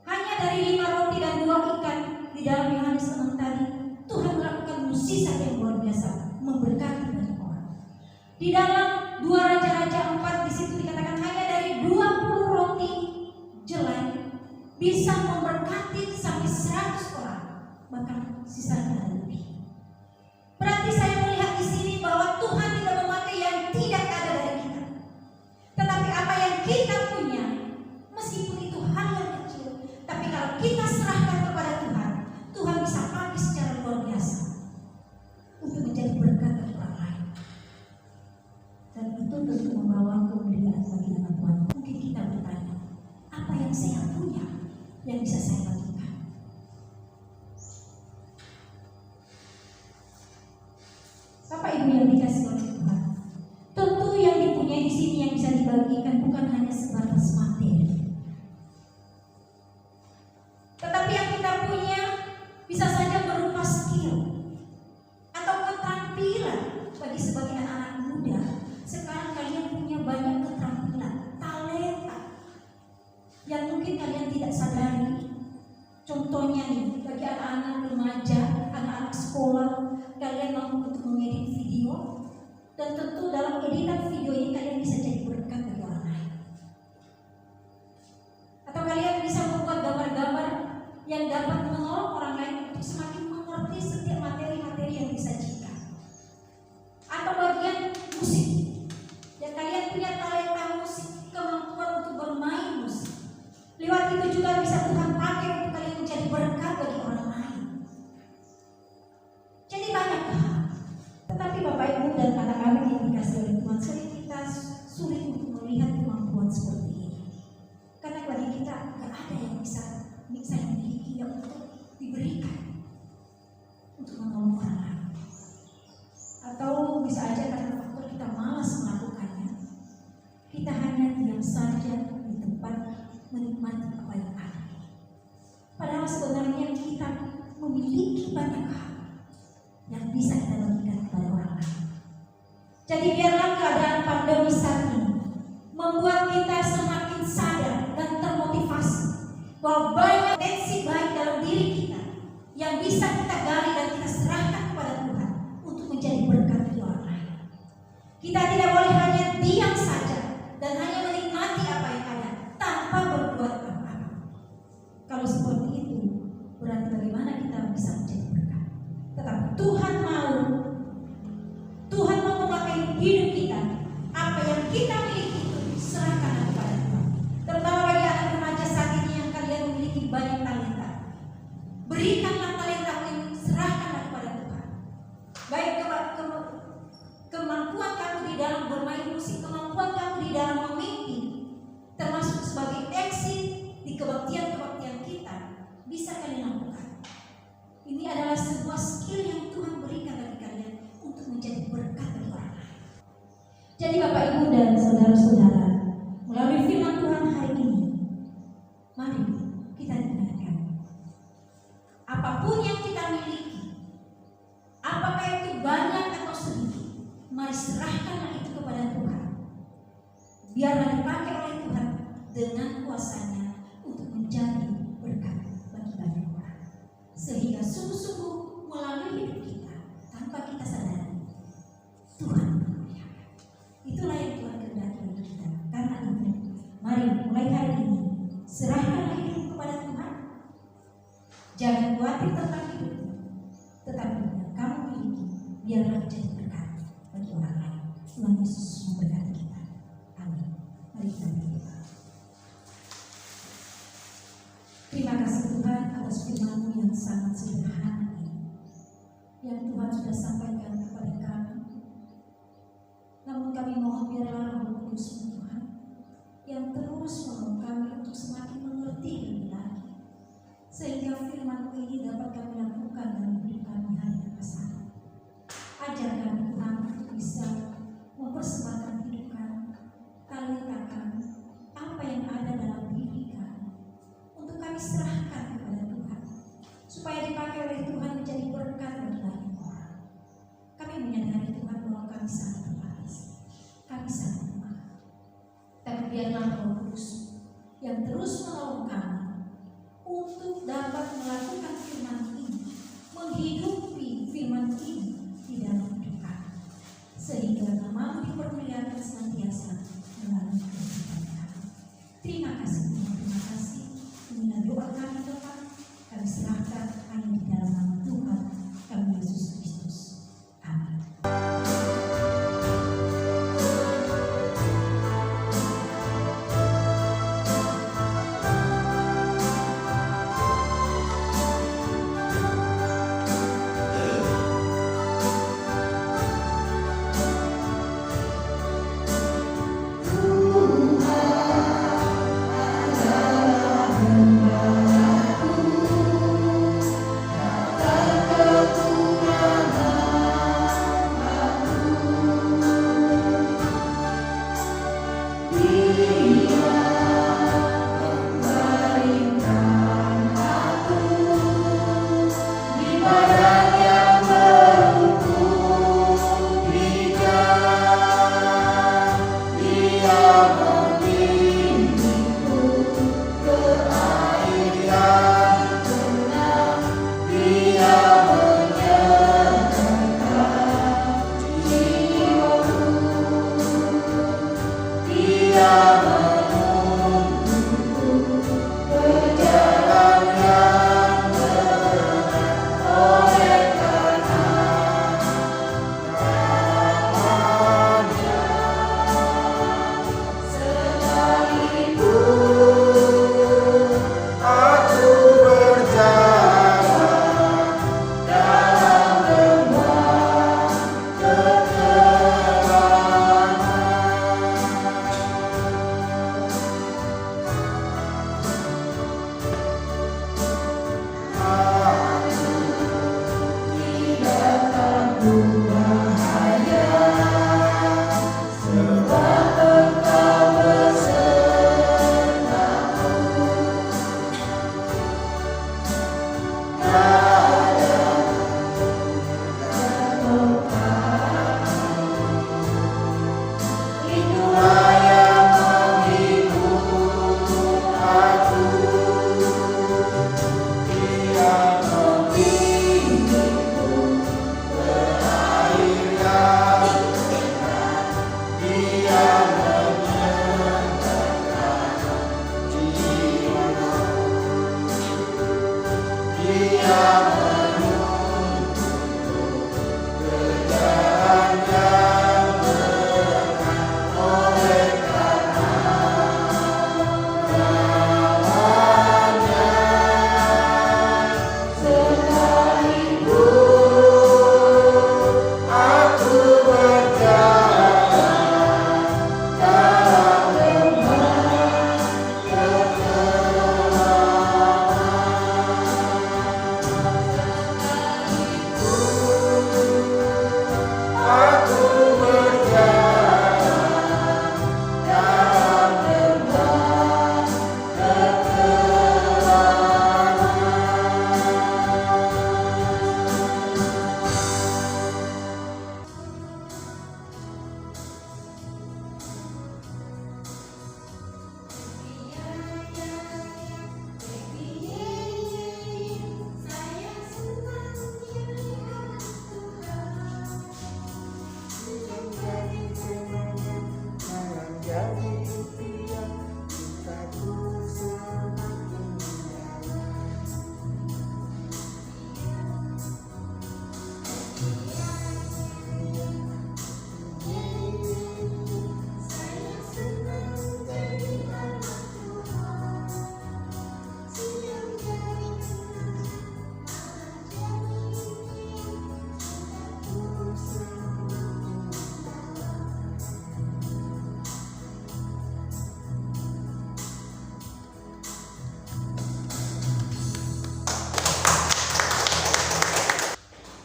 hanya dari 5 roti dan 2 ikan di dalam Yohanes 6 tadi, Tuhan melakukan mukjizat yang luar biasa, memberkati banyak orang. Di dalam 2 Raja-Raja 4 di situ dikatakan hanya dari 20 roti jelai bisa memberkati sampai 100 orang, bahkan sisanya ada lebih. Berarti saya melihat di sini bahwa Tuhan tidak memakai yang tidak ada dari kita, tetapi apa yang kita punya, meskipun itu hal yang kecil, tapi kalau kita serahkan kepada Tuhan, Tuhan bisa pakai secara luar biasa untuk menjadi berkat bagi orang lain. Dan itu tentu membawa kemuliaan bagi nama Tuhan. Mungkin kita bertanya, apa yang saya punya yang bisa saya bagikan? Bapak Ibu yang dikasih oleh Tuhan, tentu yang dipunyai di sini yang bisa dibagikan bukan hanya sebatas materi, tetapi yang kita punya bisa saja berupa skill atau keterampilan. Bagi sebagian anak muda sekarang, kalian punya banyak keterampilan, talenta yang mungkin kalian tidak sadari. Contohnya nih, bagi anak-anak remaja, anak-anak sekolah, kalian mampu untuk mengedit video, dan tentu dalam editan video ini kalian bisa jadi berkat bagi orang lain. Atau kalian bisa membuat gambar-gambar yang dapat menolong orang lain untuk semakin mengerti setiap materi-materi yang disajikan. Atau bagian musik, yang kalian punya talenta musik, kemampuan untuk bermain musik. Lewat itu juga bisa Tuhan pakai untuk kalian menjadi berkat bagi orang lain. Jadi banyak hal. Tetapi Bapak Ibu dan anak-anak yang dikasih oleh Tuhan, sering kita sulit untuk melihat kemampuan seperti ini. Karena bagi kita gak ada yang bisa memiliki yang untuk diberikan untuk menolong orang lain. Atau bisa aja karena faktor kita malas melakukannya, kita hanya diam saja di tempat menikmati apa yang ada. Padahal sebenarnya kita memiliki banyak hal yang bisa kita bagikan kepada orang lain. Jadi biarlah keadaan pandemi saat ini membuat kita semakin sadar dan termotivasi bahwa banyak potensi baik dalam diri kita yang bisa kita gali dan kita serahkan kepada Tuhan untuk menjadi berkat bagi orang lain. Kita tidak boleh hanya diam saja dan hanya menikmati apa yang ada tanpa berbuat apa-apa. Kalau seperti itu, berarti bagaimana kita bisa menjadi berkat? Tetapi Tuhan mau memakai hidup kita. Apa yang kita miliki itu serahkan kepada Tuhan. Terutama bagi anak remaja saat ini yang kalian memiliki banyak talenta, berikanlah talenta ini, serahkanlah kepada Tuhan. Baik kemampuan kamu di dalam bermain musik, kemampuan kamu di dalam memimpi, termasuk sebagai exit di kebaktian-kebaktian kita, bisa kalian lakukan. Ini adalah sebuah skill yang Tuhan berikan bagi kalian untuk menjadi berkat bagi orang lain. Jadi Bapak Ibu dan saudara-saudara, melalui firman Tuhan hari ini, mari kita dengarkan. Apapun yang kita miliki, apakah itu banyak atau sedikit, mari serahkanlah itu kepada Tuhan. Biarlah dipakai oleh Tuhan dengan kuasanya untuk menjadi berkat bagi banyak orang. Sehingga sungguh-sungguh melalui hidup kita, tanpa kita sadari, Tuhan memuliakan. Itulah yang Tuhan kehendaki bagi kita. Karena itu, mari mulai hari ini serahkanlah hidup kepada Tuhan. Jangan khawatir tentang hidupmu, tetapi yang kamu miliki biarlah menjadi berkat bagi orang lain. Tuhan Yesus memberkati kita. Amin. Mari kita berdoa. Terima kasih Tuhan atas firman-Mu yang sangat sederhana ini, yang Tuhan sudah sampaikan kepada kami. Namun kami mohon biarlah Roh Kudus Tuhan yang terus menolong kami untuk semakin mengerti lebih lagi, sehingga firman-Mu ini dapat kami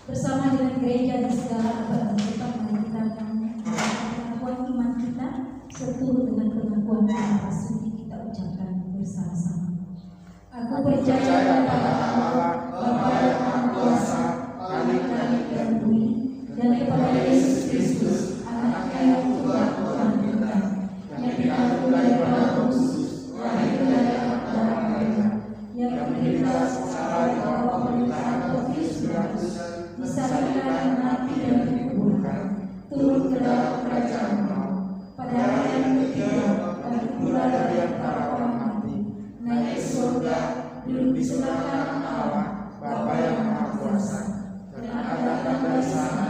Bersama dengan gereja di segala abad dan tempat mari kita pengakuan iman kita seturut dengan pengakuan yang sudi kita ucapkan bersama-sama. Aku percaya kepada Allah Bapa yang Maha Kuasa, langit dan bumi, dan kepada Yesus Kristus, Anaknya yang Tuhan kita, yang dikandung dari Roh Kudus, lahir dari anak darah Maria, yang menderita secara di bawah pemerintahan Pontius Pilatus, disalibkan, mati dan dikuburkan, turun ke dalam kerajaan maut, pada hari yang ketiga bangkit pula dari antara orang mati, naik ke surga, duduk di sebelah kanan Allah, Bapa yang Maha Kuasa, dan akan datang dari sana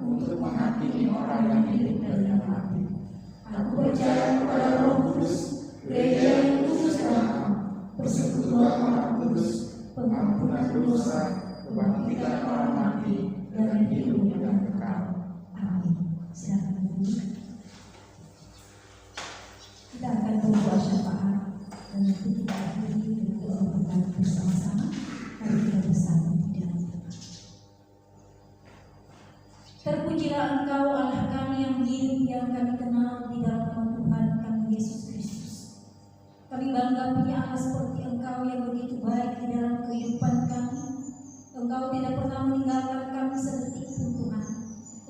untuk menghakimi orang yang hidup dan yang mati. Aku percaya kepada Roh Kudus, gereja yang kudus dan am, persekutuan Orang Kudus, pengampunan dosa, kebangkitan orang mati, dan hidup yang kekal. Amin. Silakan duduk. Kita akan berdoa syafaat dan nanti kita akhiri dengan doa berkat bersama-sama. Mari kita bersatu di dalam doa. Terpujilah Engkau Allah kami yang hidup, yang kami kenal di dalam nama Tuhan kami Yesus Kristus. Kami bangga punya Allah seperti Engkau yang begitu baik di dalam kehidupan kami. Engkau tidak pernah meninggalkan kami sedetik pun Tuhan.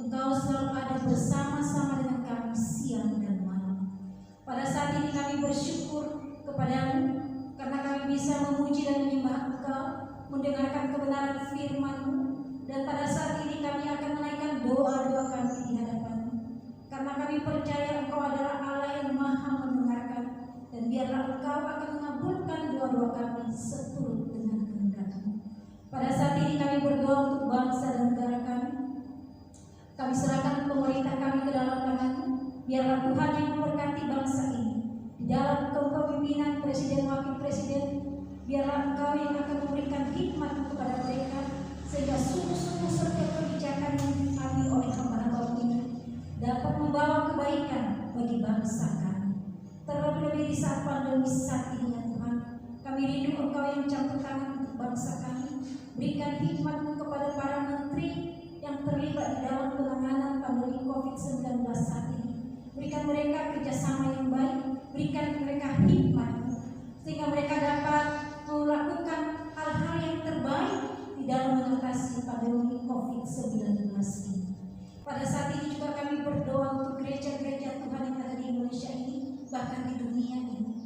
Engkau selalu ada bersama-sama dengan kami siang dan malam. Pada saat ini kami bersyukur kepadamu karena kami bisa memuji dan menyembah Engkau, mendengarkan kebenaran firman-Mu, dan pada saat ini kami akan menaikkan doa-doa kami di hadapan-Mu. Karena kami percaya Engkau adalah Allah yang Maha mendengarkan, dan biarlah Engkau akan mengabulkan doa-doa kami seturut dengan kehendak-Mu. Pada saat ini kami berdoa untuk bangsa dan negara kami. Kami serahkan pemerintah kami ke dalam tangan-Mu. Biarlah Tuhan yang memberkati bangsa ini. Di dalam kepemimpinan Presiden Wakil Presiden, biarlah Engkau yang akan memberikan hikmat kepada mereka, sehingga sungguh-sungguh setiap kebijakan yang diambil oleh hamba-hamba ini dapat membawa kebaikan bagi bangsa kami. Terlebih-lebih di saat pandemi saat ini ya Tuhan, kami rindu Engkau yang campur tangan untuk bangsa kami. Berikan hikmat-Mu kepada para menteri yang terlibat di sehingga mereka dapat melakukan hal-hal yang terbaik di dalam mengatasi pandemi COVID-19 ini. Pada saat ini juga kami berdoa untuk gereja-gereja Tuhan yang ada di Indonesia ini, bahkan di dunia ini.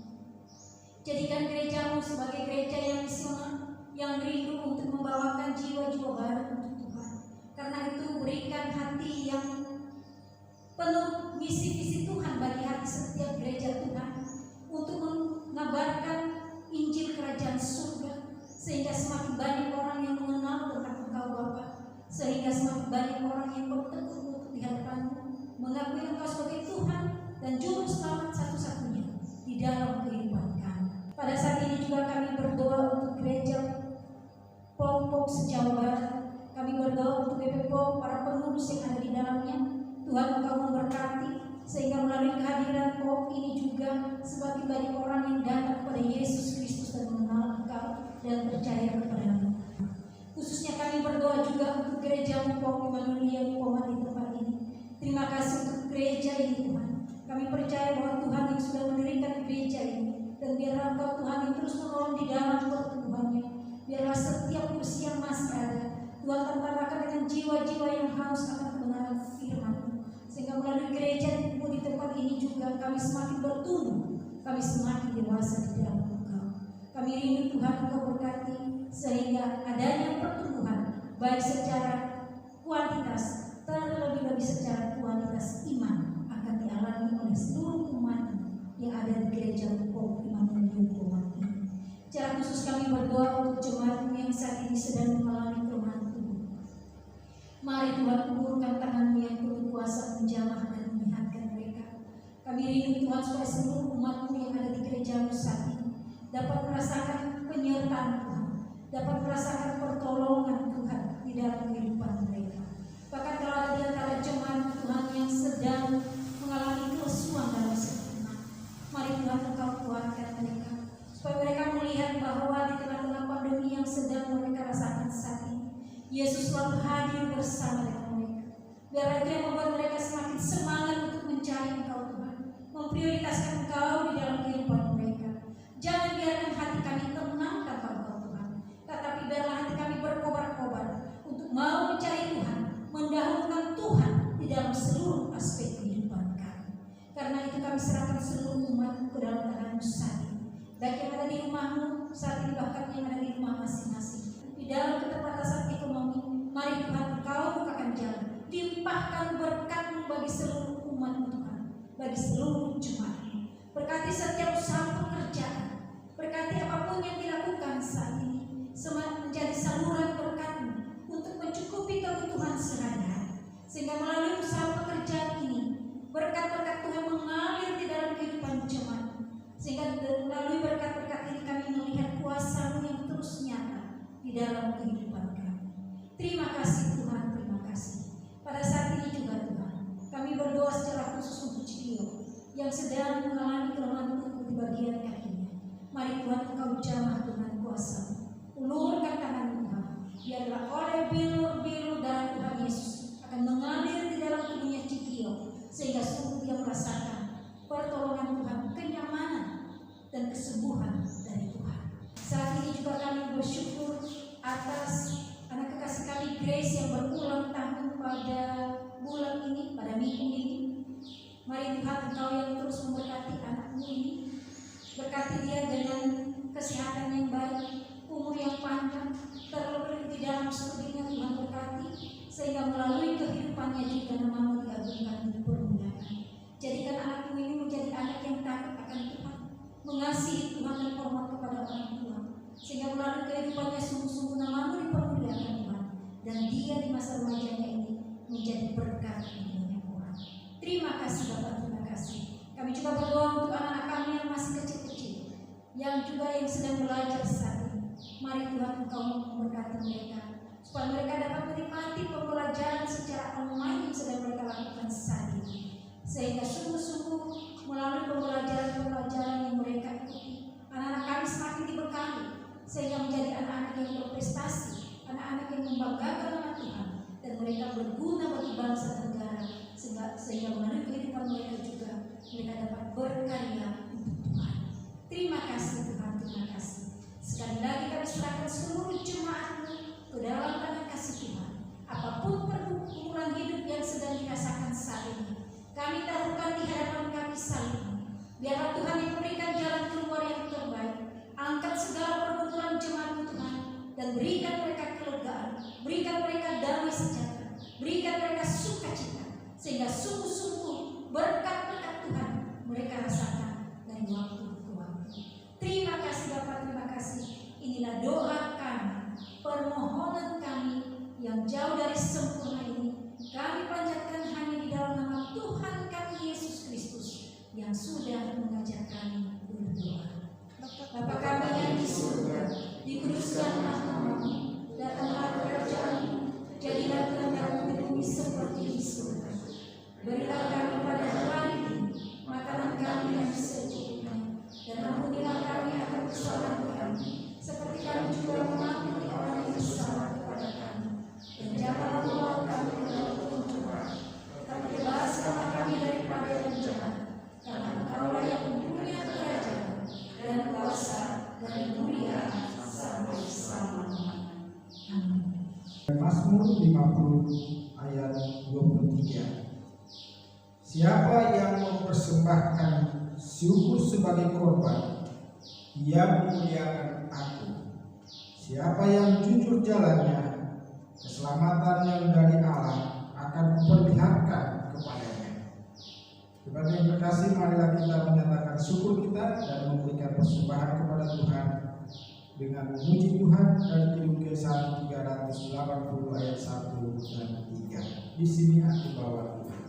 Jadikan gerejamu sebagai gereja yang misioner, yang rindu untuk membawakan jiwa-jiwa baru untuk Tuhan. Karena itu berikan hati yang penuh misi-misi Tuhan bagi hati setiap gereja Tuhan untuk mengabarkan Injil Kerajaan Surga, sehingga semakin banyak orang yang mengenal tentang Engkau Bapa, sehingga semakin banyak orang yang bertekun untuk di hadapan-Mu, mengakui Engkau sebagai Tuhan dan Juru Selamat satu-satunya di dalam kehidupan kami. Pada saat ini juga kami berdoa untuk gereja Pom Jawa Barat. Kami berdoa untuk BPPOM, para pengurus yang ada di dalamnya. Tuhan Engkau memberkati, sehingga melalui kehadiran POM ini juga semakin banyak orang yang datang kepada Yesus Kristus dan mengenal Engkau dan percaya kepada-Mu. Khususnya kami berdoa juga untuk gereja POM Immanuel yang di tempat ini. Terima kasih untuk gereja ini Tuhan. Kami percaya bahwa Tuhan yang sudah mendirikan gereja ini, dan biarlah Engkau Tuhan yang terus menolong di dalam pertumbuhannya. Biarlah setiap kursi yang masih ada, Tuhan tambahkan dengan jiwa-jiwa yang haus akan kebenaran firman-Mu, sehingga melalui gereja di tempat ini juga kami semakin bertumbuh, kami semakin dewasa di dalam Engkau. Kami rindu Tuhan Engkau berkati, sehingga adanya pertumbuhan baik secara kuantitas, terlebih lagi secara kualitas iman akan dialami oleh seluruh umat yang ada di gereja POM Immanuel ini. Secara khusus kami berdoa untuk jemaat yang saat ini sedang mengalami kelemahan tubuh. Mari Tuhan ulurkan tangan-Mu yang penuh kuasa menjamah dan menyehatkan mereka. Kami rindu Tuhan supaya seluruh umat-Mu yang ada di gereja-Mu saat ini dapat merasakan penyertaan Tuhan, dapat merasakan pertolongan Tuhan di dalam kehidupan mereka. Bahkan kalau ada di antara jemaat Tuhan yang sedang mengalami kesulitan dalam sempurna, mari Tuhan Engkau kuatkan mereka, supaya mereka melihat bahwa di tengah-tengah pandemi yang sedang mereka rasakan saat ini, Yesus selalu hadir bersama dengan mereka. Biar itu yang membuat mereka semakin semangat untuk mencari Engkau Tuhan, memprioritaskan Engkau di dalam kehidupan mereka. Jangan biarkan hati kami tenang tanpa Engkau Tuhan, tetapi biarlah hati kami berkobar-kobar untuk mau mencari Tuhan, mendahulukan Tuhan di dalam seluruh aspek kehidupan kami. Karena itu kami serahkan seluruh umat ke dalam tangan-Mu saat ini, baik yang ada di rumah-Mu saat ini, bahkan yang ada di rumah masing-masing. Di dalam keterbatasan ekonomi, mari Tuhan Engkau bukakan jalan, limpahkan berkat-Mu bagi seluruh umat-Mu Tuhan, bagi seluruh jemaat-Mu. Berkati setiap usaha pekerjaan, berkati apapun yang dilakukan saat ini, menjadi saluran berkat-Mu untuk mencukupi kebutuhan sehari-hari, sehingga melalui usaha pekerjaan ini berkat-berkat Tuhan mengalir di dalam kehidupan jemaat, sehingga melalui berkat-berkat ini kami melihat kuasa-Mu yang terus nyata di dalam kehidupan kami. Terima kasih Tuhan, terima kasih. Pada saat ini juga Tuhan, kami berdoa secara khusus untuk Cio yang sedang mengalami kelemahan tubuh di bagian kakinya. Mari Tuhan Engkau jamah dengan kuasa-Mu, ulurkan tangan Tuhan, biarlah oleh bilur-bilur darah Tuhan Yesus akan mengalir di dalam tubuhnya Cio, sehingga sungguh dia merasakan pertolongan Tuhan, kenyamanan dan kesembuhan dari Tuhan. Saat ini juga kami bersyukur atas anak kekasih kami Grace yang berulang tahun pada bulan ini, pada minggu ini. Mari Tuhan Engkau yang terus memberkati anakmu ini, berkati dia dengan kesehatan yang baik, umur yang panjang, terlebih di dalam studinya Tuhan berkati, sehingga melalui kehidupannya juga nama-Mu diagungkan di permulaan. Jadikan anakmu ini menjadi anak yang takut akan Tuhan, mengasihi Tuhan dan hormat kepada orang tua, sehingga melalui kehidupannya sungguh-sungguh nama-Mu dipermuliakan Tuhan, dan dia di masa remajanya ini menjadi berkat bagi banyak orang. Terima kasih Bapak, terima kasih. Kami juga berdoa untuk anak-anak kami yang masih kecil-kecil, yang juga yang sedang belajar saat ini. Mari Tuhan Engkau memberkati mereka, supaya mereka dapat menikmati pembelajaran secara online yang sedang mereka lakukan saat ini, sehingga sungguh-sungguh melalui pembelajaran-pembelajaran yang mereka ikuti, anak-anak kami semakin dibekali, sehingga menjadi anak-anak yang berprestasi, anak-anak yang membanggakan nama Tuhan, dan mereka berguna bagi bangsa dan negara, sehingga melalui kehidupan mereka juga mereka dapat berkarya untuk Tuhan. Terima kasih Tuhan. terima kasih. Sekali lagi kami serahkan seluruh jemaat-Mu ke dalam tangan kasih Tuhan. Apapun pergumulan hidup yang sedang dirasakan saat ini, kami taruhkan di hadapan kami salib-Mu. Biarlah Tuhan yang memberikan jalan keluar yang terbaik. Angkat segala pergumulan jemaat-Mu Tuhan, dan berikan mereka kelegaan, berikan mereka damai sejahtera, berikan mereka sukacita, sehingga sungguh-sungguh berkat-berkat Tuhan mereka rasakan dari waktu ke waktu. Terima kasih Bapak, terima kasih. Inilah doa kami, permohonan kami yang jauh dari sempurna ini. Kami panjatkan hanya di dalam nama Tuhan kami Yesus Kristus yang sudah mengajar kami berdoa. Bapa kami yang di surga, dikuduskanlah nama-Mu, datanglah kerajaan-Mu, jadilah kehendak-Mu di bumi seperti di surga. Berilah kami pada hari ini makanan kami yang secukupnya, dan ampunilah kami akan kesalahan kami, seperti kami juga mengampuni orang yang bersalah kepada kami. Dan janganlah membawa kami ke dalam pencobaan, tetapi bebaskanlah kami daripada yang jahat, karena Engkau-lah yang mempunyai kerajaan dan kuasa dan kemuliaan sampai selama-lamanya. Amin.
Mazmur 50 ayat 23. Siapa yang mempersembahkan syukur sebagai korban, ia memuliakan aku. Siapa yang jujur jalannya, keselamatan yang dari Allah akan kuperlihatkan kepadanya. Jemaat yang terkasih, marilah kita menyatakan syukur kita dan memberikan persembahan kepada Tuhan dengan memuji Tuhan dari Kidung Kesan 380 ayat 1 dan 3. Di sini aku bawa Tuhan.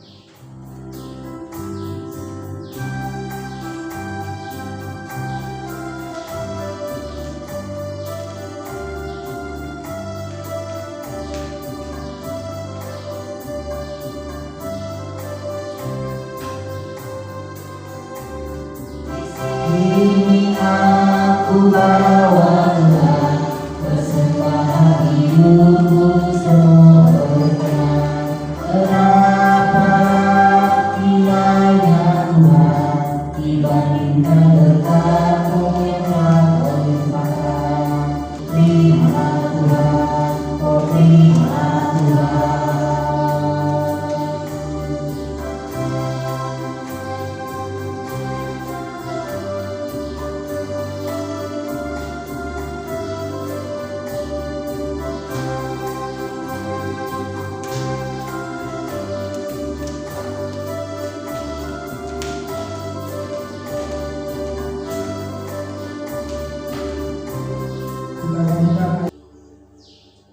Aku bawa Tuhan, persembahan hidupku semua berkenan. Kenapa nilainya Tuhan dibandingkan berkat-Mu yang telah Kau limpahkan? Terima Tuhan, oh terima Tuhan.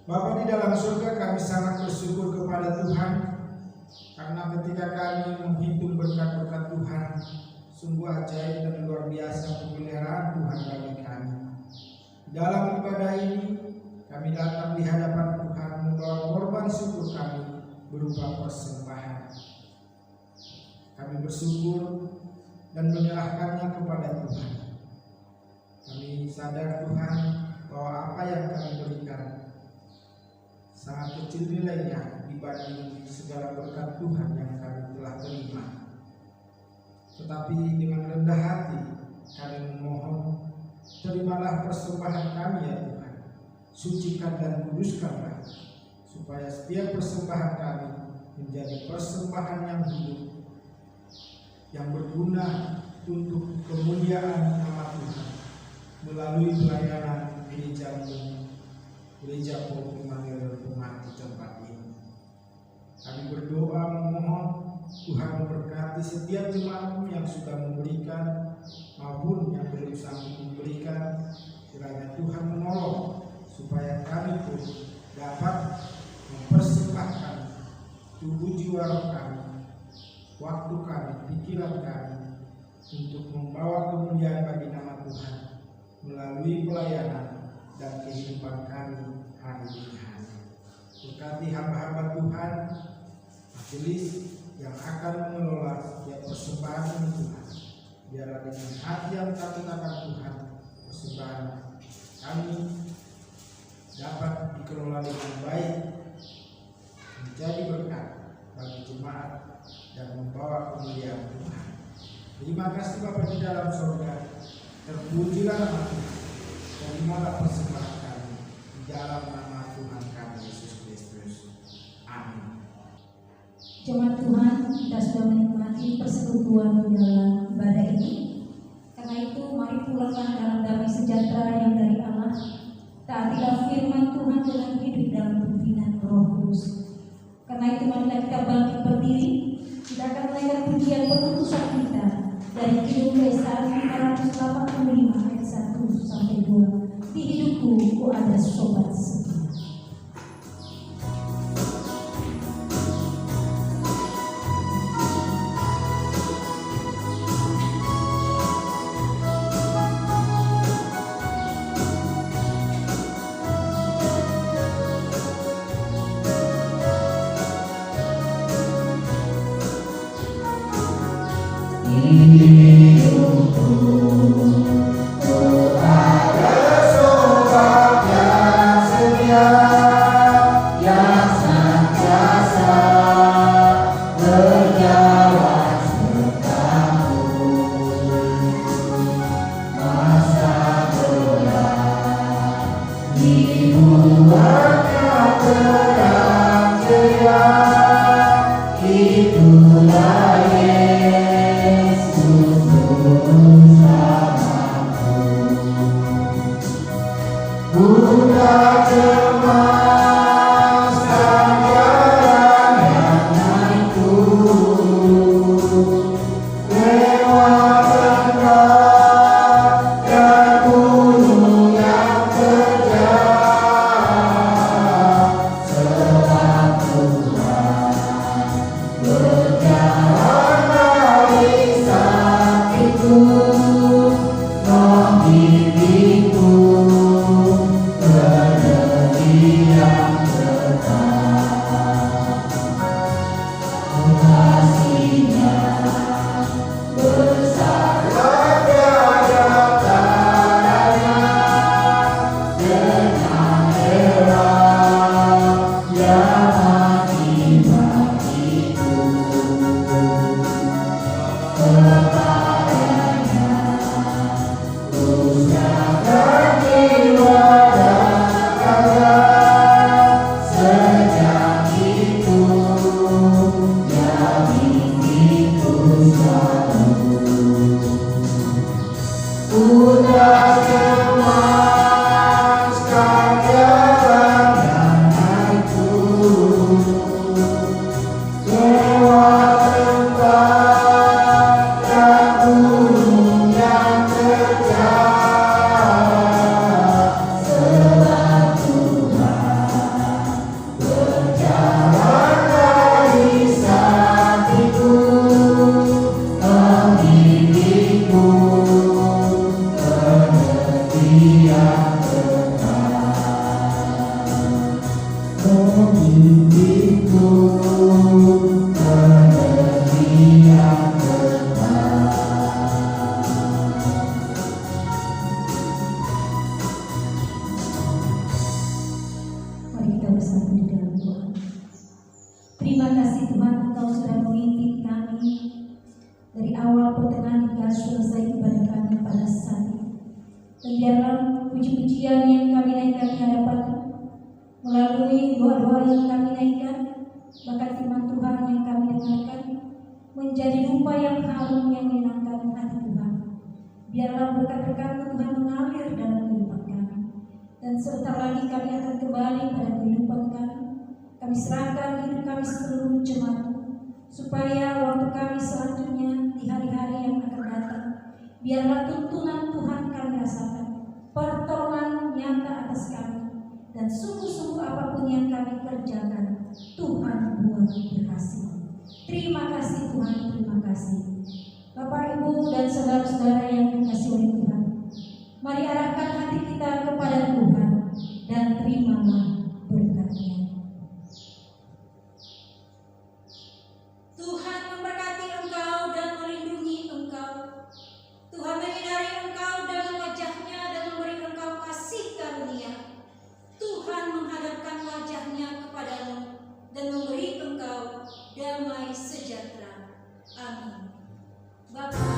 Bapa di dalam surga, kami sangat bersyukur kepada Tuhan karena ketika kami menghitung berkat-berkat Tuhan, sungguh ajaib dan luar biasa pemeliharaan Tuhan bagi kami. Dalam ibadah ini, kami datang di hadapan Tuhan membawa korban syukur kami berupa persembahan. Kami bersyukur dan menyerahkannya kepada Tuhan. Kami sadar Tuhan bahwa apa yang kami berikan sangat kecil nilainya dibanding segala berkat Tuhan yang kami telah terima. Tetapi dengan rendah hati kami memohon, terimalah persembahan kami ya Tuhan, sucikan dan kuduskanlah, supaya setiap persembahan kami menjadi persembahan yang hidup, yang berguna untuk kemuliaan nama Tuhan melalui pelayanan Gereja Pokok Immanuel Umat di tempat ini. Kami berdoa memohon Tuhan memberkati setiap jemaat-Mu yang sudah memberikan maupun yang belum sanggup memberikan. Kiranya Tuhan menolong supaya kami pun dapat mempersembahkan tubuh jiwa roh kami, waktu kami, pikiran kami untuk membawa kemuliaan bagi nama Tuhan melalui pelayanan dan kehidupan kami hari demi hari. Berkati hamba-hamba Tuhan, majelis yang akan mengelola setiap persembahan ini Tuhan. Biarlah dengan hati yang takut akan Tuhan, persembahan kami dapat dikelola dengan baik, menjadi berkat bagi jemaat dan membawa kemuliaan Tuhan. Terima kasih Bapa di dalam surga. Terpujilah nama Tuhan. terimalah persembahan kami di dalam nama Tuhan kami Yesus Kristus. Amin.
Jemaat Tuhan, kita sudah menikmati persekutuan di dalam ibadah ini. Karena itu, mari pulanglah dalam damai sejahtera yang dari Allah. Taatilah firman Tuhan dengan hidup dalam pimpinan Roh Kudus. Karena itu, marilah kita bangkit berdiri. Kita akan menaikkan pujian penutusan kita dari Kidung Desa 585 ayat 1 sampai 2. Di hidupku, ku ada sobat setia.
Bapa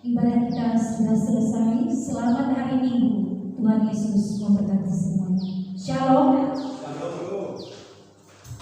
Ibadah kita sudah selesai. Selamat hari Minggu. Tuhan Yesus memberkati semuanya. Shalom.